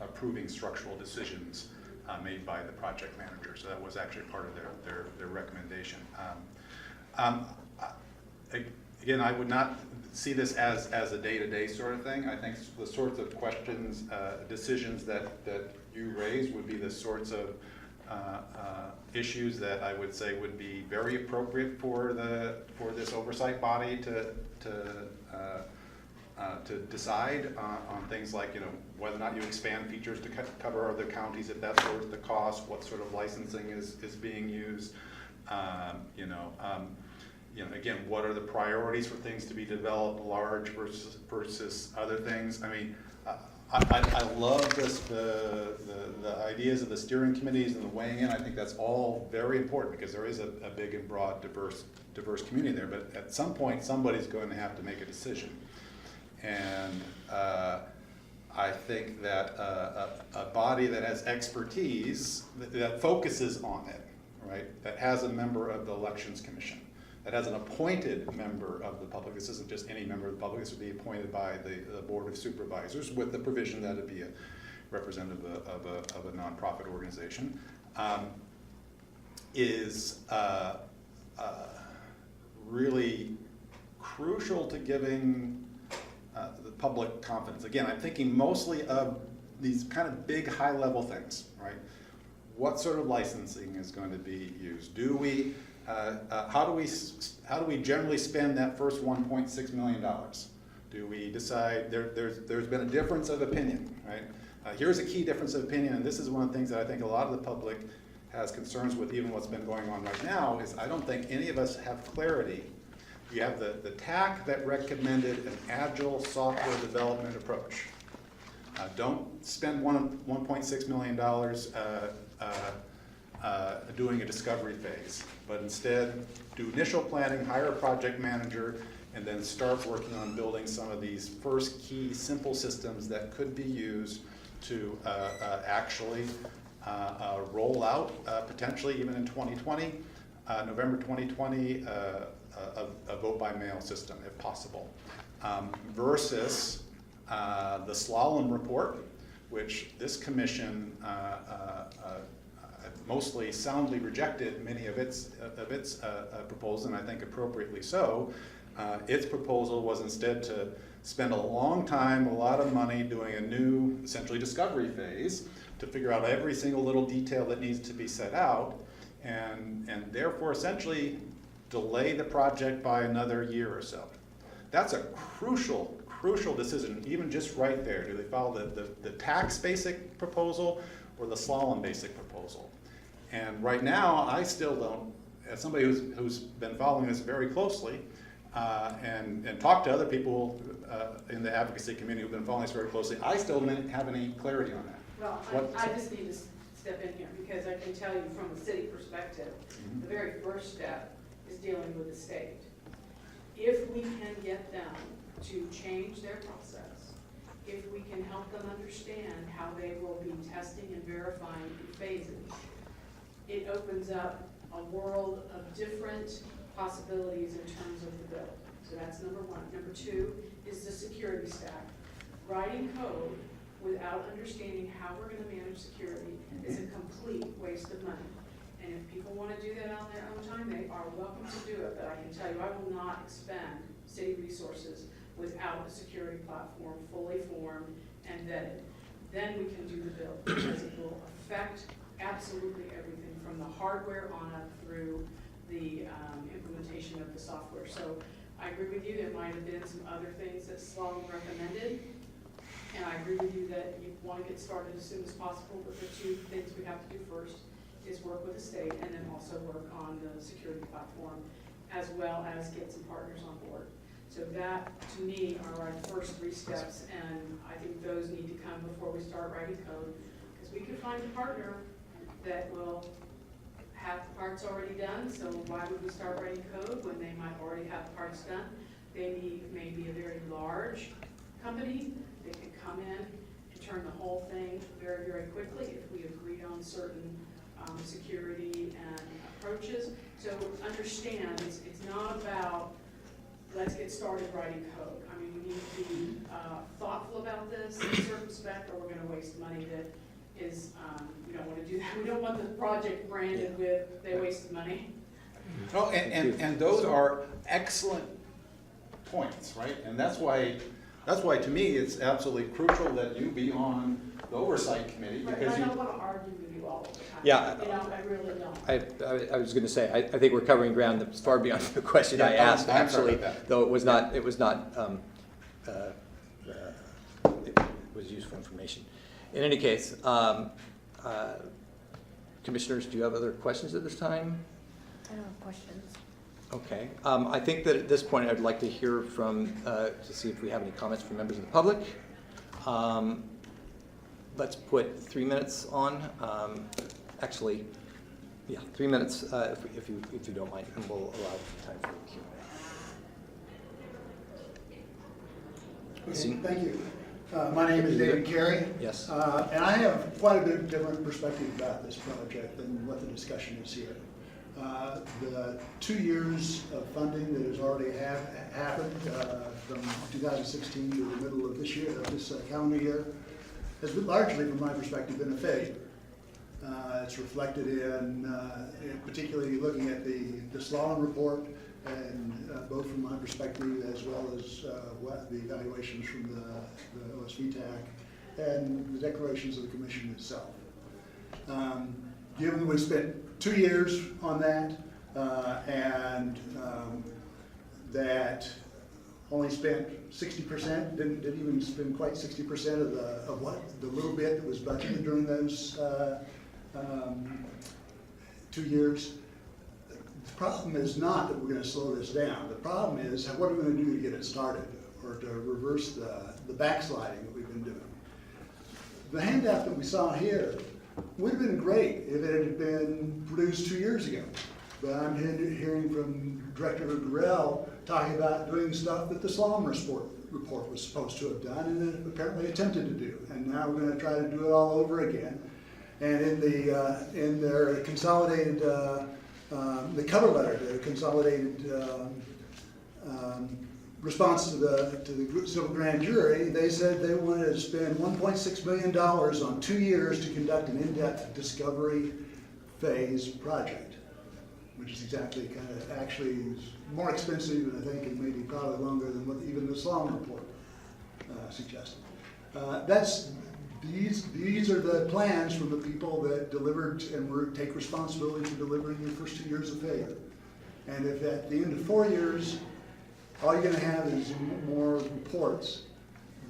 approving structural decisions made by the project manager. So that was actually part of their recommendation. Again, I would not see this as a day-to-day sort of thing. I think the sorts of questions, decisions that you raise would be the sorts of issues that I would say would be very appropriate for this oversight body to decide on things like, you know, whether or not you expand features to cover other counties, if that's worth the cost, what sort of licensing is being used, again, what are the priorities for things to be developed, large versus other things. I mean, I love the ideas of the steering committees and the weighing in. I think that's all very important because there is a big and broad, diverse community there. But at some point, somebody's going to have to make a decision. And I think that a body that has expertise, that focuses on it, right, that has a member of the Elections Commission, that has an appointed member of the public. This isn't just any member of the public. This would be appointed by the Board of Supervisors with the provision that it be a representative of a nonprofit organization, is really crucial to giving the public confidence. Again, I'm thinking mostly of these kind of big high-level things, right? What sort of licensing is going to be used? Do we how do we generally spend that first $1.6 million? Do we decide there's been a difference of opinion, right? Here's a key difference of opinion, and this is one of the things that I think a lot of the public has concerns with, even what's been going on right now, is I don't think any of us have clarity. You have the TAC that recommended an agile software development approach. Don't spend $1.6 million doing a discovery phase, but instead do initial planning, hire a project manager, and then start working on building some of these first key simple systems that could be used to actually roll out, potentially even in 2020, November 2020, a vote by mail system, if possible, versus the slalom report, which this commission mostly soundly rejected many of its proposals, and I think appropriately so. Its proposal was instead to spend a long time, a lot of money doing a new, essentially discovery phase to figure out every single little detail that needs to be set out, and therefore essentially delay the project by another year or so. That's a crucial decision, even just right there. Do they follow the tax basic proposal or the slalom basic proposal? And right now, I still don't, as somebody who's been following this very closely, and talked to other people in the advocacy community who've been following this very closely, I still don't have any clarity on that. Well, I just need to step in here, because I can tell you from a city perspective, the very first step is dealing with the state. If we can get them to change their process, if we can help them understand how they will be testing and verifying in phases, it opens up a world of different possibilities in terms of the bill. So that's number one. Number two is the security stack. Writing code without understanding how we're going to manage security is a complete waste of money. And if people want to do that on their own time, they are welcome to do it. But I can tell you, I will not expend city resources without a security platform fully formed and vetted. Then we can do the bill, because it will affect absolutely everything from the hardware on up through the implementation of the software. So I agree with you, there might have been some other things that Sloan recommended, and I agree with you that you want to get started as soon as possible, but the two things we have to do first is work with the state and then also work on the security platform, as well as get some partners on board. So that, to me, are our first three steps, and I think those need to come before we start writing code, because we could find a partner that will have the parts already done, so why would we start writing code when they might already have the parts done? They may be a very large company. They can come in and turn the whole thing very, very quickly if we agreed on certain security and approaches. So understand, it's not about let's get started writing code. I mean, we need to be thoughtful about this, circumspect, or we're going to waste money that is, we don't want to do that. We don't want the project branded with, they wasted money. Oh, and those are excellent points, right? And that's why to me it's absolutely crucial that you be on the oversight committee, Right, because I you. don't want to argue with you all the time. Yeah. You know, I really don't. I was going to say, I think we're covering ground that's far beyond the question I asked, I'm sorry actually, about that. though it was not, it was useful information. In any case, commissioners, do you have other questions at this time? I don't have questions. Okay, I think that at this point I'd like to hear from, to see if we have any comments from members of the public. Let's put 3 minutes on. Actually, yeah, 3 minutes if you don't mind, and we'll allow time for Q&A. Okay, thank you. My name is David Carey. Yes. And I have quite a bit different perspective about this project than what the discussion is here. The 2 years of funding that has already happened from 2016 to the middle of this year, this calendar year, has been largely, from my perspective, been a failure. It's reflected in particularly looking at the Sloan report, and both from my perspective as well as what the evaluations from the OSVTAC and the declarations of the commission itself. Given that we spent 2 years on that, and that only spent 60%, didn't even spend quite 60% of what the little bit that was budgeted during those 2 years. The problem is not that we're going to slow this down. The problem is what are we going to do to get it started, or to reverse the backsliding that we've been doing. The handout that we saw here would have been great if it had been produced 2 years ago. But I'm hearing from Director Durrell talking about doing stuff that the Sloan report was supposed to have done and apparently attempted to do. And now we're going to try to do it all over again. And in their consolidated, the cover letter, the consolidated response to the civil grand jury, they said they wanted to spend $1.6 million on 2 years to conduct an in-depth discovery phase project, which is exactly actually is more expensive, and I think, and maybe probably longer than what even the Sloan report suggested. These are the plans from the people that delivered and take responsibility for delivering your first 2 years of failure. And if at the end of 4 years, all you're gonna have is more reports,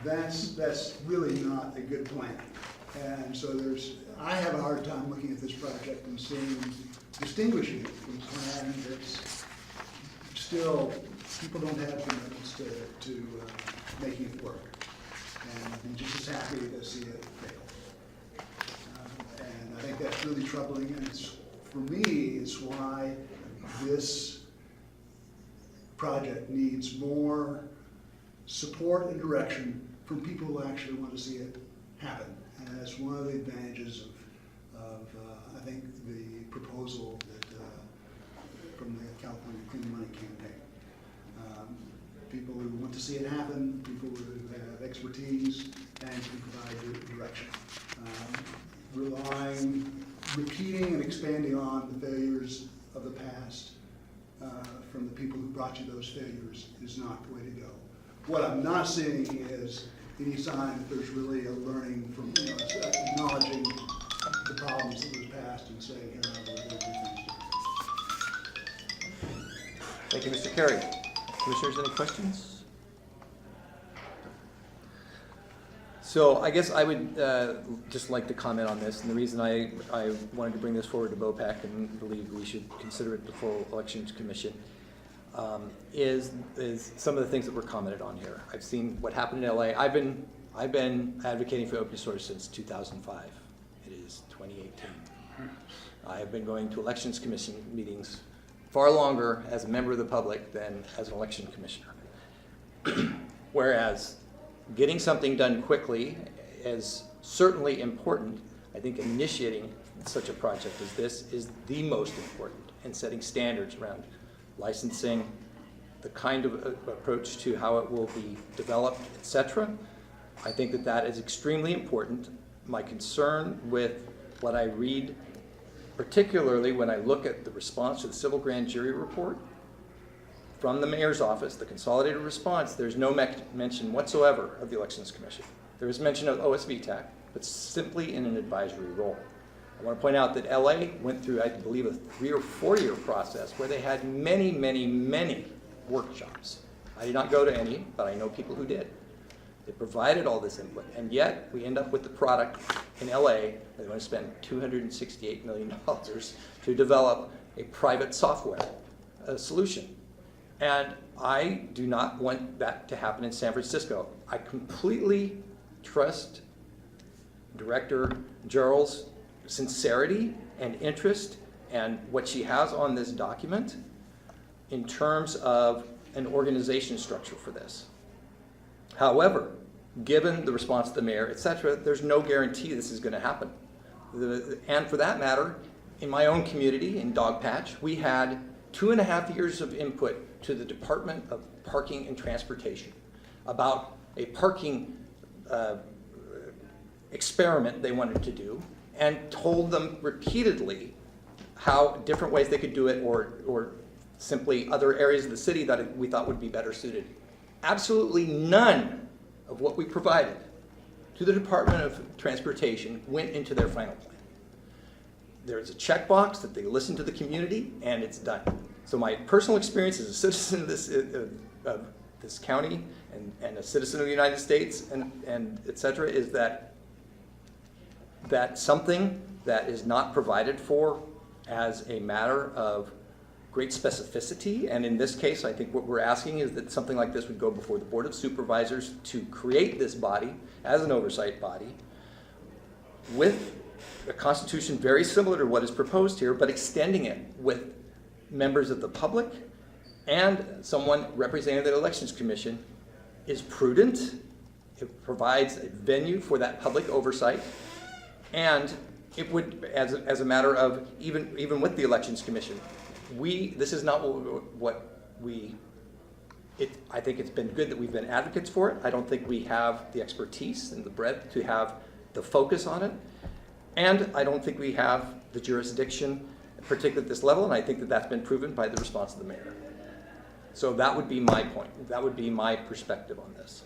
that's really not a good plan. And so I have a hard time looking at this project and distinguishing it from a plan that's still, people don't have commitments to making it work. And I'm just as happy to see it fail. And I think that's really troubling, and for me, it's why this project needs more support and direction from people who actually want to see it happen. And that's one of the advantages of I think, the proposal that from the California Clean Money Campaign. People who want to see it happen, people who have expertise, and can provide direction. Repeating and expanding on the failures of the past from the people who brought you those failures is not the way to go. What I'm not seeing is any sign that there's really a learning from, acknowledging the problems that was past and saying, here, we're going to do things differently. Thank you, Mr. Carey. Commissioners, any questions? So I guess I would just like to comment on this, and the reason I wanted to bring this forward to BOPEC and believe we should consider it the full Elections Commission is some of the things that were commented on here. I've seen what happened in LA. I've been advocating for open source since 2005. It is 2018. I have been going to Elections Commission meetings far longer as a member of the public than as an election commissioner. Whereas getting something done quickly is certainly important. I think initiating such a project as this is the most important, and setting standards around licensing, the kind of approach to how it will be developed, etc. I think that is extremely important. My concern with what I read, particularly when I look at the response to the civil grand jury report from the mayor's office, the consolidated response, there's no mention whatsoever of the Elections Commission. There is mention of OSVTAC, but simply in an advisory role. I want to point out that LA went through, I believe, a 3 or 4 year process where they had many, many, many workshops. I did not go to any, but I know people who did. They provided all this input, and yet we end up with the product in LA. They're going to spend $268 million to develop a private software solution. And I do not want that to happen in San Francisco. I completely trust Director Jarrell's sincerity and interest and what she has on this document in terms of an organization structure for this. However, given the response of the mayor, etc., there's no guarantee this is going to happen. And for that matter, in my own community, in Dogpatch, we had 2.5 years of input to the Department of Parking and Transportation about a parking experiment they wanted to do, and told them repeatedly how different ways they could do it, or simply other areas of the city that we thought would be better suited. Absolutely none of what we provided to the Department of Transportation went into their final plan. There's a checkbox that they listen to the community, and it's done. So my personal experience as a citizen of this county and a citizen of the United States and et cetera is that something that is not provided for as a matter of great specificity, and in this case, I think what we're asking is that something like this would go before the Board of Supervisors to create this body as an oversight body with a constitution very similar to what is proposed here, but extending it with members of the public and someone representing the Elections Commission is prudent. It provides a venue for that public oversight, and it would, as a matter of even with the Elections Commission, this is not I think it's been good that we've been advocates for it. I don't think we have the expertise and the breadth to have the focus on it. And I don't think we have the jurisdiction, particularly at this level, and I think that that's been proven by the response of the mayor. So that would be my point. That would be my perspective on this.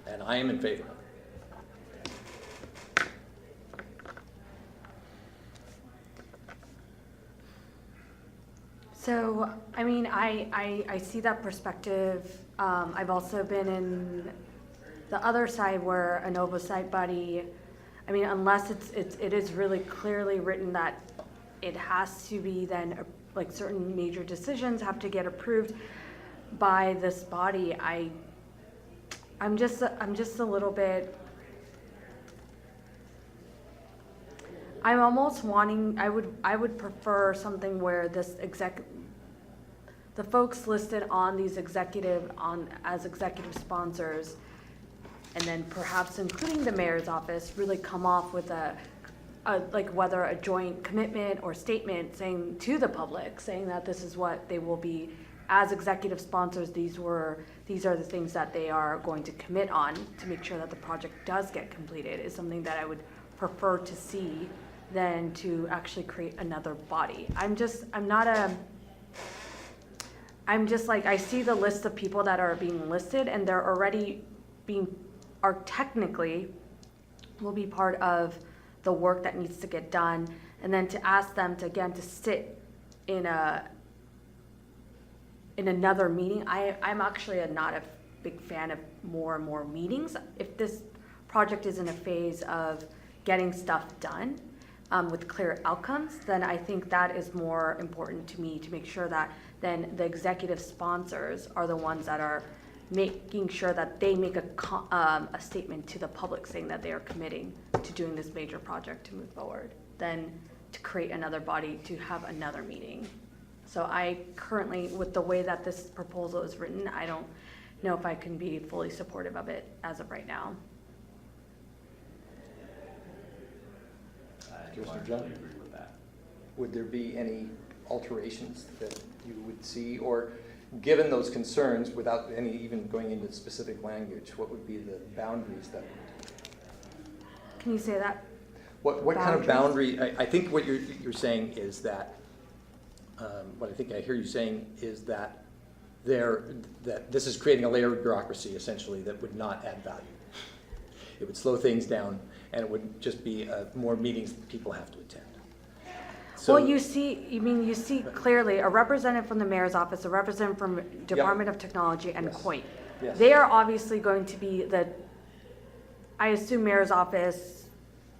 And I am in favor of it. So, I mean, I see that perspective. I've also been in the other side where an oversight body, I mean, unless it is really clearly written that it has to be then, like certain major decisions have to get approved by this body, I'm just a little bit, I'm almost wanting, I would prefer something where the folks listed on these as executive sponsors, and then perhaps including the mayor's office, really come off with like whether a joint commitment or statement saying to the public, saying that this is what they will be, as executive sponsors, these are the things that they are going to commit on to make sure that the project does get completed, is something that I would prefer to see than to actually create another body. I'm just like, I see the list of people that are being listed, and they're already are technically will be part of the work that needs to get done, and then to ask them to sit in another meeting. I'm actually not a big fan of more and more meetings. If this project is in a phase of getting stuff done with clear outcomes, then I think that is more important to me, to make sure that then the executive sponsors are the ones that are making sure that they make a statement to the public saying that they are committing to doing this major project to move forward, than to create another body to have another meeting. So I currently, with the way that this proposal is written, I don't know if I can be fully supportive of it as of right now. I Commissioner largely John? agree with that. Would there be any alterations that you would see, or given those concerns, without any even going into specific language, what would be the boundaries that? Can you say that? What kind of Boundaries? boundary? I think what you're saying is that what I think I hear you saying is that that this is creating a layer of bureaucracy essentially that would not add value. It would slow things down, and it would just be more meetings that people have to attend. So, Well, you see clearly a representative from the mayor's office, a representative from Department of Technology, and Yes. COIT. Yes. They are obviously going to be I assume mayor's office,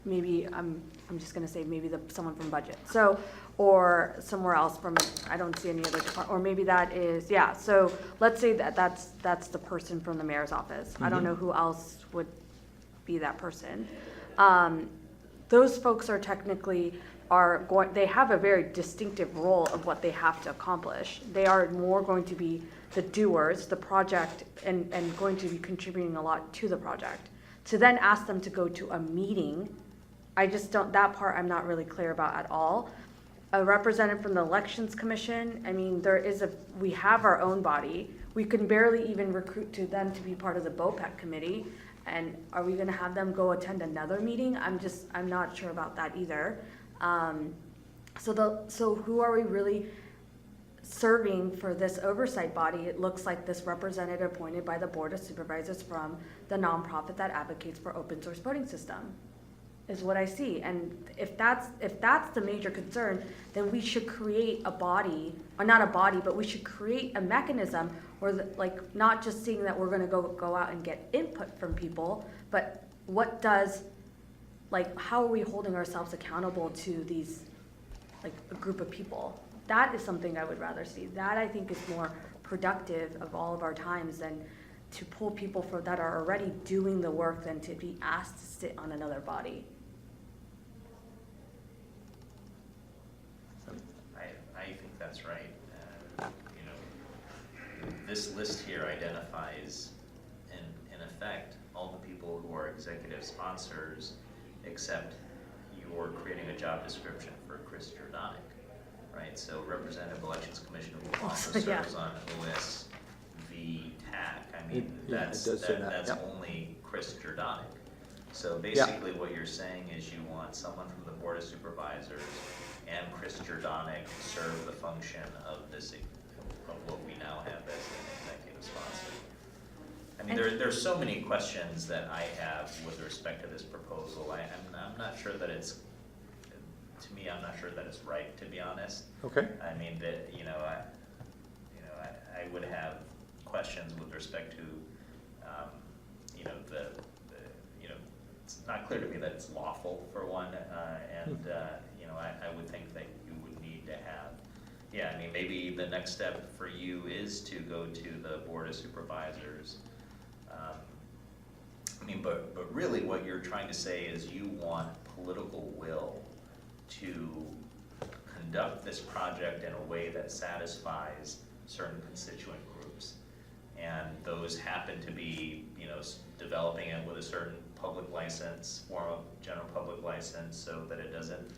maybe, I'm just gonna say maybe someone from budget. So, or somewhere else from, I don't see any other department, or maybe that is, yeah. So let's say that's the person from the mayor's office. I don't know who else would be that person. Those folks are technically they have a very distinctive role of what they have to accomplish. They are more going to be the doers, the project, and going to be contributing a lot to the project. To then ask them to go to a meeting, that part I'm not really clear about at all. A representative from the Elections Commission, I mean, we have our own body. We can barely even recruit to them to be part of the BOPEC committee. And are we gonna have them go attend another meeting? I'm not sure about that either. So who are we really serving for this oversight body? It looks like this representative appointed by the Board of Supervisors from the nonprofit that advocates for open source voting system, is what I see. And if that's the major concern, then we should create a body, or not a body, but we should create a mechanism where, not just seeing that we're gonna go out and get input from people, but how are we holding ourselves accountable to these, a group of people? That is something I would rather see. That, I think, is more productive of all of our times than to pull people that are already doing the work than to be asked to sit on another body. I think that's right. This list here identifies, in effect, all the people who are executive sponsors, except you're creating a job description for Chris Jordanek, right? So Representative Elections Commission, who also Yeah. serves on OSV TAC. I mean, Yeah, it that's does say that, that's yep. only Chris Jordanek. So basically what you're saying is you want someone from the Board of Supervisors and Chris Jordanic to serve the function of of what we now have as an executive sponsor. I mean, there's so many questions that I have with respect to this proposal. I'm not sure that it's, to me, I'm not sure that it's right, to be honest. Okay. I mean, that, I would have questions with respect to, it's not clear to me that it's lawful, for one, and, I would think that you would need to have, I mean, maybe the next step for you is to go to the Board of Supervisors. But really what you're trying to say is you want political will to conduct this project in a way that satisfies certain constituent groups. And those happen to be, developing it with a certain public license, form of general public license, so that it doesn't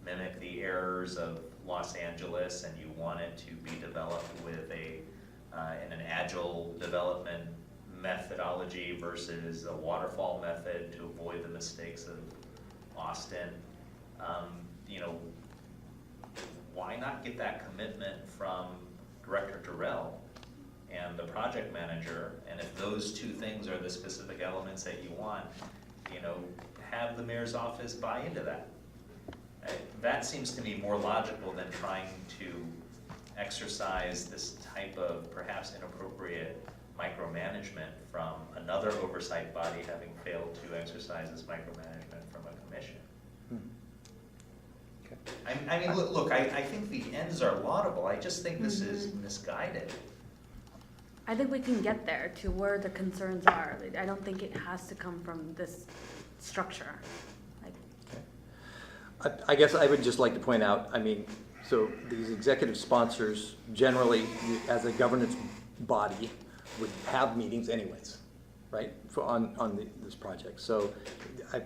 mimic the errors of Los Angeles, and you want it to be developed with in an agile development methodology versus a waterfall method to avoid the mistakes of Austin. Why not get that commitment from Director Durrell and the project manager? And if those two things are the specific elements that you want, have the mayor's office buy into that. That seems to me more logical than trying to exercise this type of perhaps inappropriate micromanagement from another oversight body having failed to exercise this micromanagement from a commission. Okay. I mean, look, I think the ends are laudable. I just think this is misguided. I think we can get there to where the concerns are. I don't think it has to come from this structure. I guess I would just like to point out, so these executive sponsors generally, as a governance body, would have meetings anyways, right, on this project. So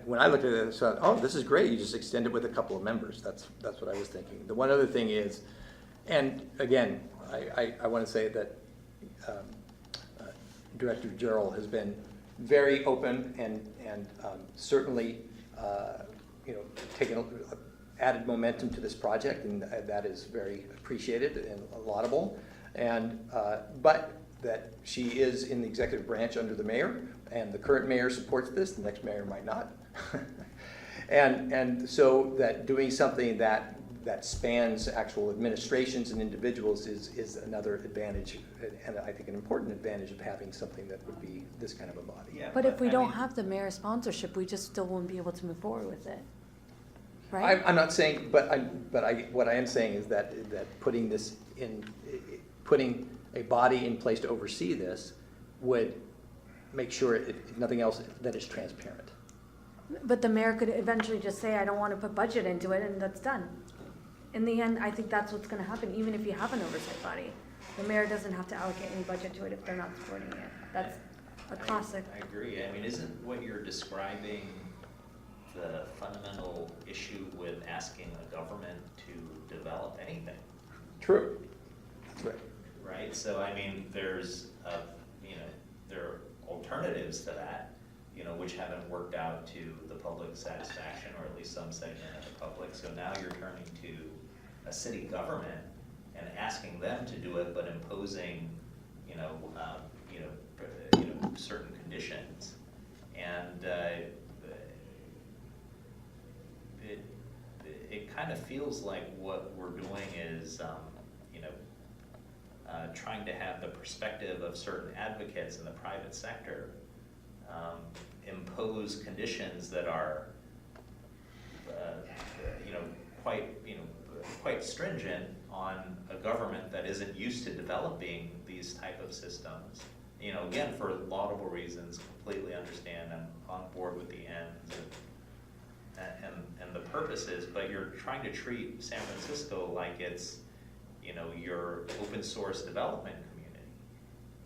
when I looked at it, I thought, oh, this is great, you just extend it with a couple of members. That's what I was thinking. The one other thing is, and again, I want to say that Director Gerald has been very open and certainly taken added momentum to this project, and that is very appreciated and laudable. And but that she is in the executive branch under the mayor, and the current mayor supports this. The next mayor might not. and so that doing something that spans actual administrations and individuals is another advantage, and I think an important advantage of having something that would be this kind of a body. Yeah, But if we I don't mean, have the mayor's sponsorship, we just still won't be able to move forward with it, right? I'm not saying, but what I am saying is that putting a body in place to oversee this would make sure, if nothing else, that it's transparent. But the mayor could eventually just say, I don't want to put budget into it, and that's done. In the end, I think that's what's going to happen, even if you have an oversight body. The mayor doesn't have to allocate any budget to it if they're not supporting it. That's a classic. I agree. I mean, isn't what you're describing the fundamental issue with asking a government to develop anything? True. Right. Right? So, I mean, there are alternatives to that, which haven't worked out to the public's satisfaction, or at least some segment of the public. So now you're turning to a city government and asking them to do it, but imposing, certain conditions. And it kind of feels like what we're doing is, trying to have the perspective of certain advocates in the private sector impose conditions that are, quite stringent on a government that isn't used to developing these type of systems. Again, for laudable reasons, completely understand, I'm on board with the ends and the purposes, but you're trying to treat San Francisco like it's, your open source development community,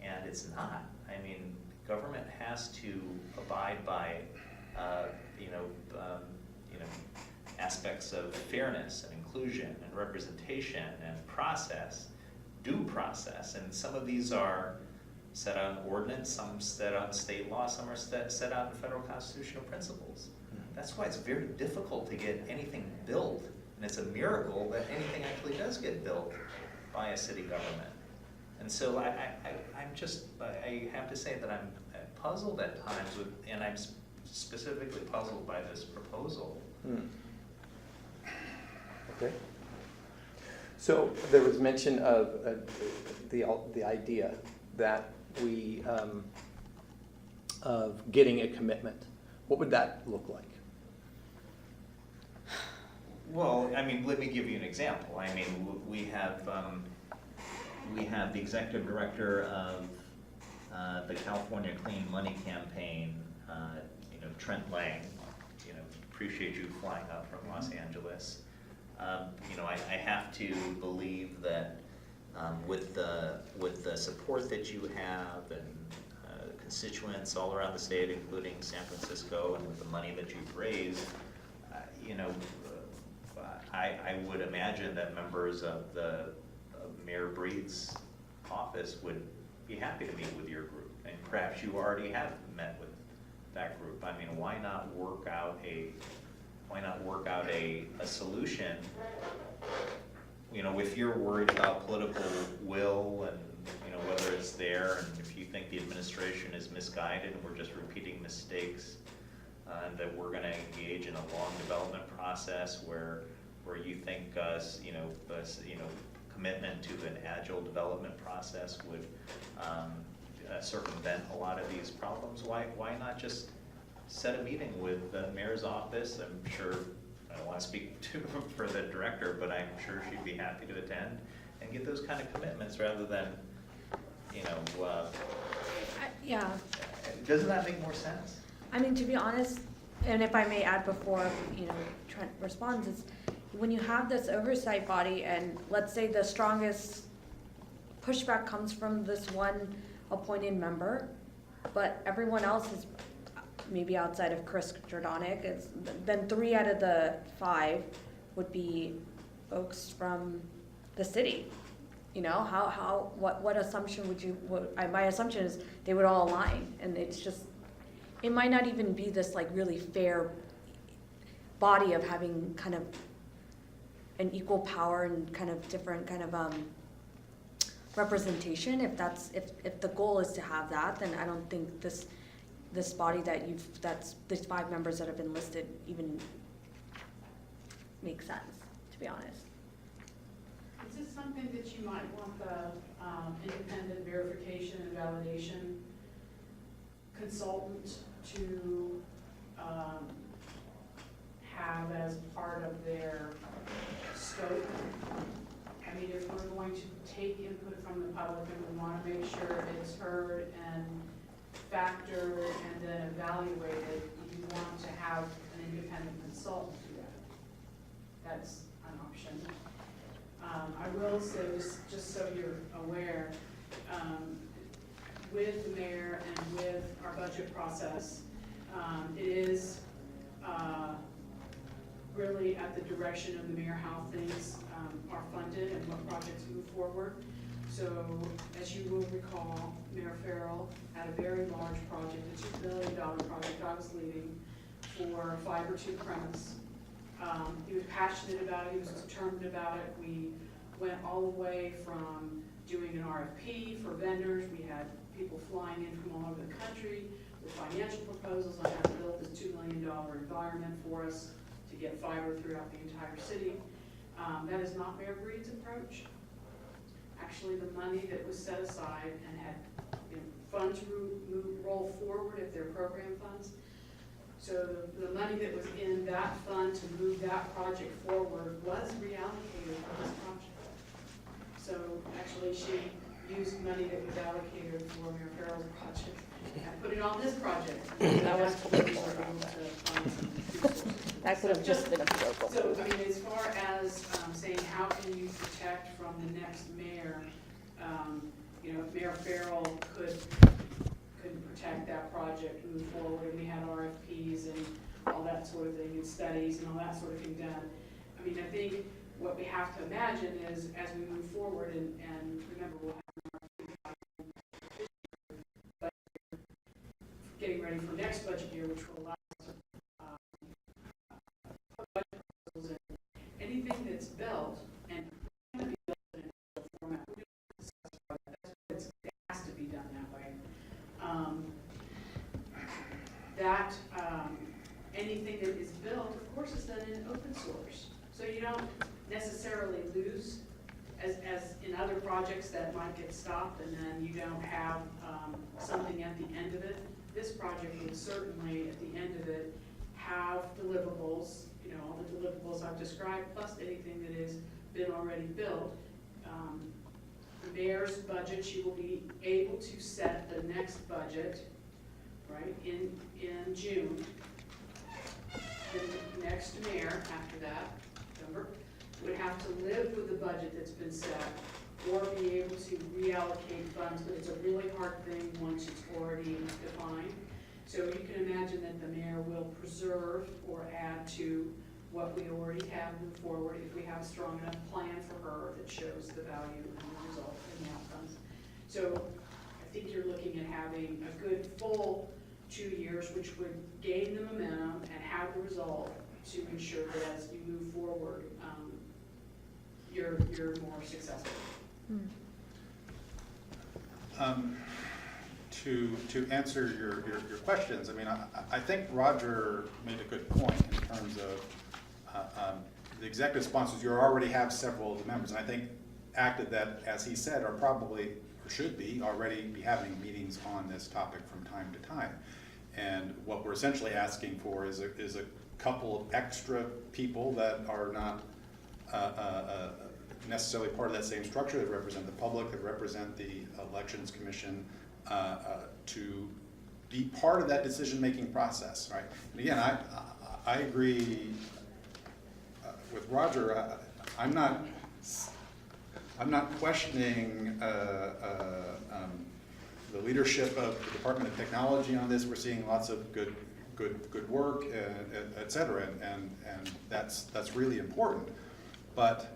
and it's not. I mean, government has to abide by, aspects of fairness and inclusion and representation and process, due process, and some of these are set out in ordinance, some set out in state law, some are set out in federal constitutional principles. That's why it's very difficult to get anything built, and it's a miracle that anything actually does get built by a city government. And so I have to say that I'm puzzled at times with, and I'm specifically puzzled by this proposal. Okay. So there was mention of the idea that we, of getting a commitment. What would that look like? Well, I mean, let me give you an example. I mean, we have the executive director of the California Clean Money Campaign, Trent Lang. Appreciate you flying up from Los Angeles. I have to believe that with the support that you have and constituents all around the state, including San Francisco, and with the money that you've raised, I would imagine that members of Mayor Breed's office would be happy to meet with your group, and perhaps you already have met with that group. I mean, why not work out a solution? If you're worried about political will and whether it's there, and if you think the administration is misguided and we're just repeating mistakes, and that we're going to engage in a long development process where you think commitment to an agile development process would circumvent a lot of these problems, why not just set a meeting with the mayor's office? I'm sure, I don't want to speak for the director, but I'm sure she'd be happy to attend and get those kind of commitments rather than, Yeah. Doesn't that make more sense? I mean, to be honest, and if I may add before, Trent responds, is when you have this oversight body and let's say the strongest pushback comes from this one appointed member, but everyone else is maybe outside of Chris Jordanic, then 3 out of the 5 would be folks from the city. What assumption would you, my assumption is they would all align, and it's just, it might not even be this like really fair body of having kind of an equal power and kind of different kind of representation. If the goal is to have that, then I don't think this body that's these 5 members that have been listed even makes sense, to be honest. Is this something that you might want the independent verification and validation consultant to have as part of their scope? I mean, if we're going to take input from the public and we want to make sure it's heard and factored and then evaluated, you want to have an independent consultant do that. That's an option. I will say, just so you're aware, with the mayor and with our budget process, it is really at the direction of the mayor how things are funded and what projects move forward. So as you will recall, Mayor Farrell had a very large project, a $2 billion project I was leading for fiber to premise. He was passionate about it, he was determined about it. We went all the way from doing an RFP for vendors. We had people flying in from all over the country with financial proposals on how to build this $2 million environment for us to get fiber throughout the entire city. That is not Mayor Breed's approach. Actually, the money that was set aside and had funds roll forward if they're program funds. So the money that was in that fund to move that project forward was reallocated for this project. So actually, she used money that was allocated for Mayor Farrell's project and put it on this project. That was political. That could have just been a political. So, I mean, as far as saying how can you protect from the next mayor, if Mayor Farrell couldn't protect that project, move forward, and we had RFPs and all that sort of thing, and studies and all that sort of thing done. I mean, I think what we have to imagine is as we move forward, and remember, we'll have an RFP year, which will allow us to put budget proposals in. Anything that's built and can be built in a format, we don't discuss about that. That's what it has to be done that way. Anything that is built, of course, is done in open source. So you don't necessarily lose, as in other projects that might get stopped and then you don't have something at the end of it. This project would certainly, at the end of it, have deliverables, all the deliverables I've described, plus anything that has been already built. The mayor's budget, she will be able to set the next budget, right, in June. The next mayor after that, November, would have to live with the budget that's been set or be able to reallocate funds, but it's a really hard thing once it's already defined. So you can imagine that the mayor will preserve or add to what we already have moved forward if we have a strong enough plan for her that shows the value and the result and the outcomes. So I think you're looking at having a good full 2 years, which would gain the momentum and have the result to ensure that as you move forward, you're more successful. To answer your questions, I mean, I think Roger made a good point in terms of the executive sponsors. You already have several of the members, and I think acted that, as he said, are probably or should be already be having meetings on this topic from time to time. And what we're essentially asking for is a couple of extra people that are not necessarily part of that same structure, that represent the public, that represent the Elections Commission, to be part of that decision-making process, right? And again, I agree with Roger. I'm not questioning the leadership of the Department of Technology on this. We're seeing lots of good work, et cetera, and that's really important. But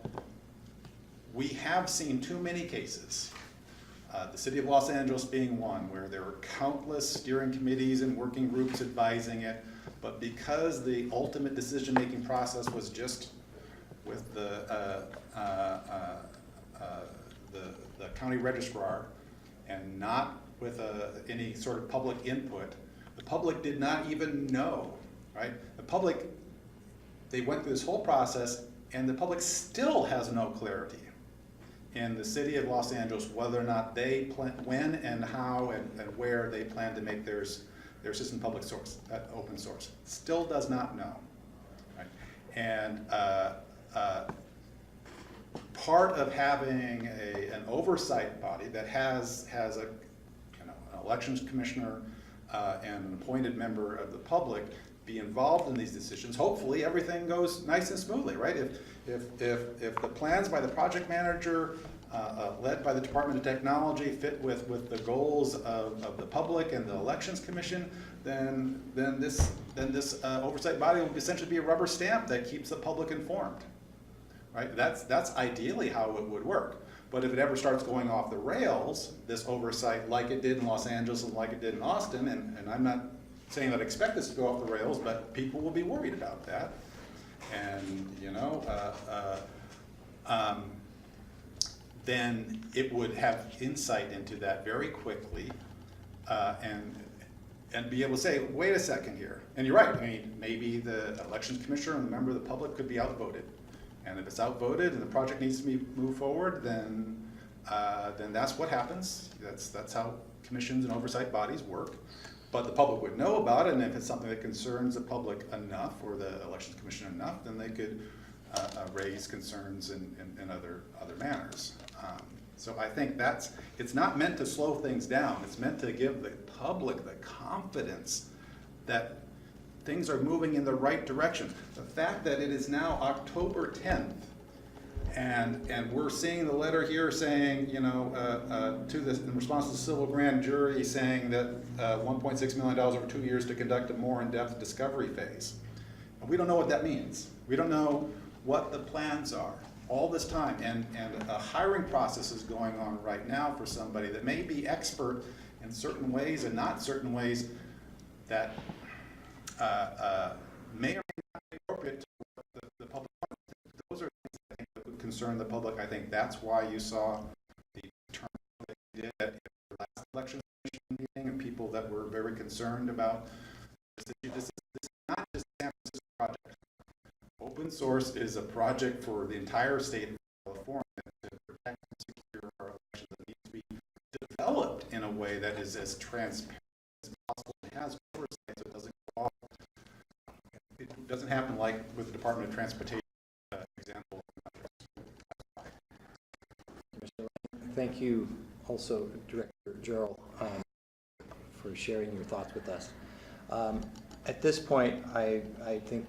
we have seen too many cases, the City of Los Angeles being one, where there were countless steering committees and working groups advising it, but because the ultimate decision-making process was just with the county registrar and not with any sort of public input, the public did not even know, right? The public, they went through this whole process and the public still has no clarity in the City of Los Angeles whether or not they plan, when and how and where they plan to make their system public source, open source. Still does not know, right? And part of having an oversight body that has an elections commissioner and an appointed member of the public be involved in these decisions, hopefully everything goes nice and smoothly, right? If the plans by the project manager, led by the Department of Technology, fit with the goals of the public and the Elections Commission, then this oversight body will essentially be a rubber stamp that keeps the public informed, right? That's ideally how it would work. But if it ever starts going off the rails, this oversight, like it did in Los Angeles and like it did in Austin, and I'm not saying that I expect this to go off the rails, but people will be worried about that. And, then it would have insight into that very quickly, and be able to say, wait a second here. And you're right, I mean, maybe the Elections Commissioner and the member of the public could be outvoted. And if it's outvoted and the project needs to be moved forward, then that's what happens. That's how commissions and oversight bodies work. But the public would know about it, and if it's something that concerns the public enough, or the Elections Commission enough, then they could raise concerns in other manners. So I think it's not meant to slow things down. It's meant to give the public the confidence that things are moving in the right direction. The fact that it is now October 10th, and we're seeing the letter here saying, in response to the civil grand jury saying that $1.6 million over 2 years to conduct a more in-depth discovery phase. And we don't know what that means. We don't know what the plans are all this time, and a hiring process is going on right now for somebody that may be expert in certain ways and not certain ways that may or may not be appropriate to the public. Those are things I think that would concern the public. I think that's why you saw the turn that you did at the last election commission meeting, and people that were very concerned about this issue. This is not just San Francisco project. Open source is a project for the entire state of California to protect and secure our elections that needs to be developed in a way that is as transparent as possible and has oversight so it doesn't go off. It doesn't happen like with the Department of Transportation example. Thank you also, Director Gerald, for sharing your thoughts with us. At this point, I think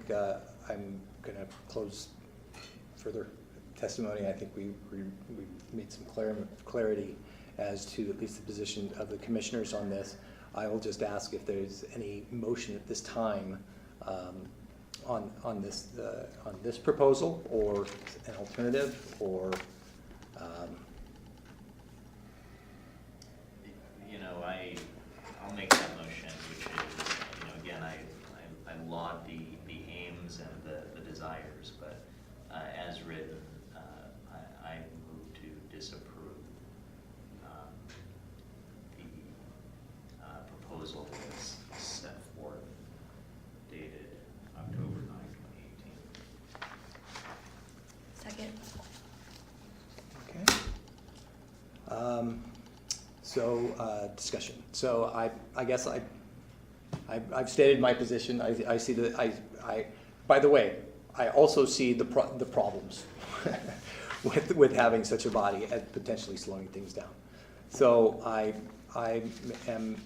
I'm going to close further testimony. I think we made some clarity as to at least the position of the commissioners on this. I will just ask if there's any motion at this time on this proposal, or an alternative, or I'll make that motion, which is, again, I laud the aims and the desires, but as written, I move to disapprove the proposal as set forth, dated October 9, 2018. Second. okay. Discussion. So I guess I've stated my position. I see that by the way, I also see the problems with having such a body and potentially slowing things down. So I am,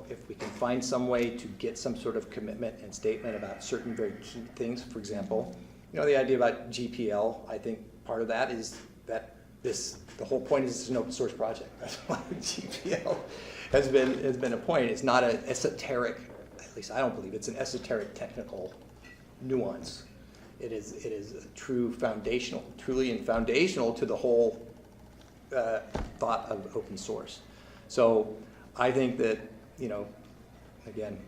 if we can find some way to get some sort of commitment and statement about certain very key things, for example, the idea about GPL, I think part of that is that the whole point is it's an open source project. That's why GPL has been a point. It's not an esoteric, at least I don't believe it's an esoteric technical nuance. It is a truly foundational to the whole thought of open source. So I think that, again,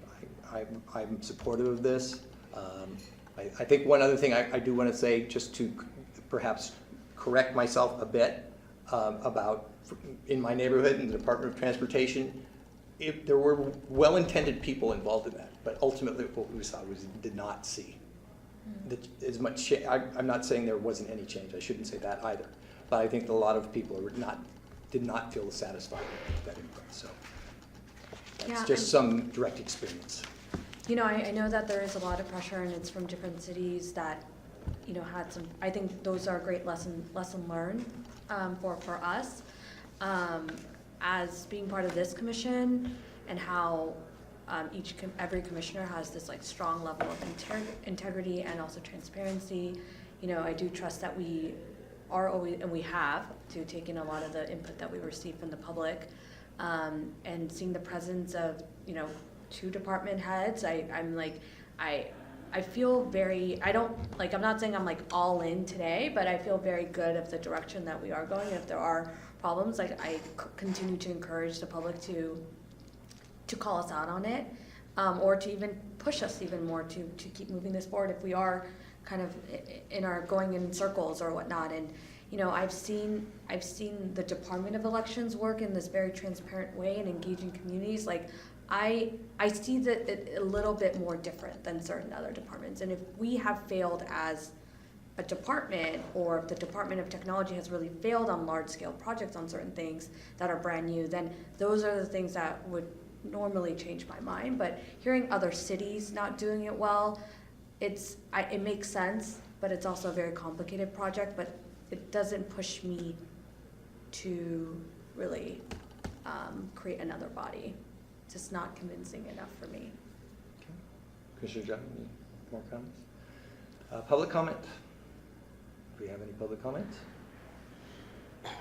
I'm supportive of this. I think one other thing I do want to say, just to perhaps correct myself a bit about in my neighborhood in the Department of Transportation, there were well-intended people involved in that, but ultimately what we saw did not see as much. I'm not saying there wasn't any change. I shouldn't say that either. But I think a lot of people did not feel satisfied with that input. So that's just some direct experience. I know that there is a lot of pressure, and it's from different cities that had some. I think those are a great lesson learned for us as being part of this commission, and how every commissioner has this strong level of integrity and also transparency. I do trust that we are always, and we have, to take in a lot of the input that we receive from the public, and seeing the presence of 2 department heads. I feel very, I'm not saying I'm all in today, but I feel very good of the direction that we are going. If there are problems, I continue to encourage the public to call us out on it, or to even push us even more to keep moving this forward if we are kind of going in circles or whatnot. And I've seen the Department of Elections work in this very transparent way and engaging communities. I see that a little bit more different than certain other departments. And if we have failed as a department, or if the Department of Technology has really failed on large-scale projects on certain things that are brand new, then those are the things that would normally change my mind. But hearing other cities not doing it well, it makes sense, but it's also a very complicated project. But it doesn't push me to really create another body. Just not convincing enough for me. Okay. Commissioner John, any more comments? Public comment? Do we have any public comment?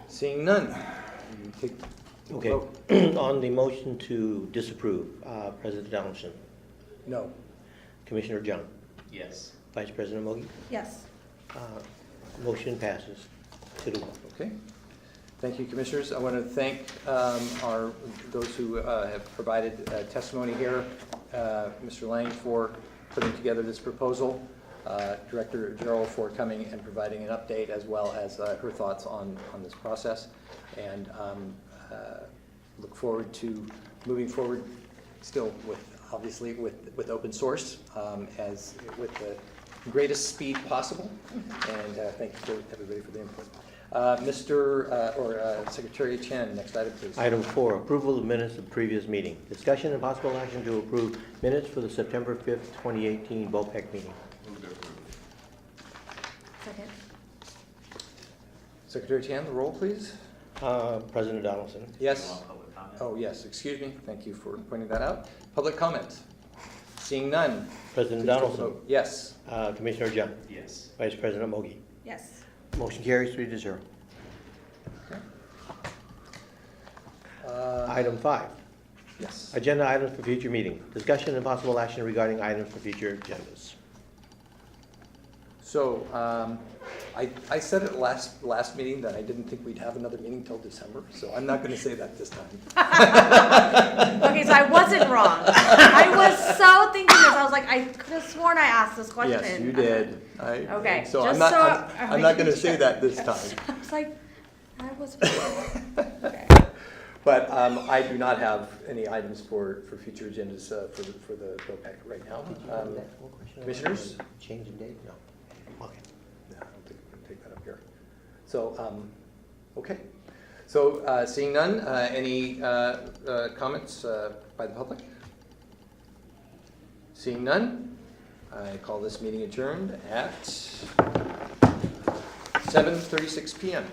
Seeing none. You take Okay. On the motion to disapprove, President Donaldson, No. Commissioner John, Yes. Vice President Mogi, Yes. motion passes 2-1. Okay. Thank you, Commissioners. I want to thank those who have provided testimony here. Mr. Lang for putting together this proposal, Director Gerald for coming and providing an update as well as her thoughts on this process. And look forward to moving forward still with, obviously, with open source as with the greatest speed possible. And thank you to everybody for the input. Secretary Chen, next item, please. Item 4, approval of minutes of previous meeting. Discussion and possible action to approve minutes for the September 5th, 2018 BOPEC meeting. Move to approve. Second. Secretary Chen, the roll, please. President Donaldson. Yes. Want public comment? Oh, yes, excuse me. Thank you for pointing that out. Public comment. Seeing none. President Please take a Donaldson. vote. Yes. Commissioner Jung. Yes. Vice President Mogi. Yes. Motion carries 3-0. Okay. Item 5, Yes. agenda items for future meeting. Discussion and possible action regarding items for future agendas. So, I said at last meeting that I didn't think we'd have another meeting till December, so I'm not gonna say that this time. Okay, so I wasn't wrong. I was so thinking this. I was like, I could have sworn I asked this question. Yes, you did. Okay, So just I'm not, so I'm not gonna say that this time. I was like, I was. Okay. But I do not have any items for future agendas for the BOPEC right now. Commissioners? Change in date? No. Okay. No, I don't think we can take that up here. So, okay. So, seeing none, any comments by the public? Seeing none, I call this meeting adjourned at 7:36 p.m.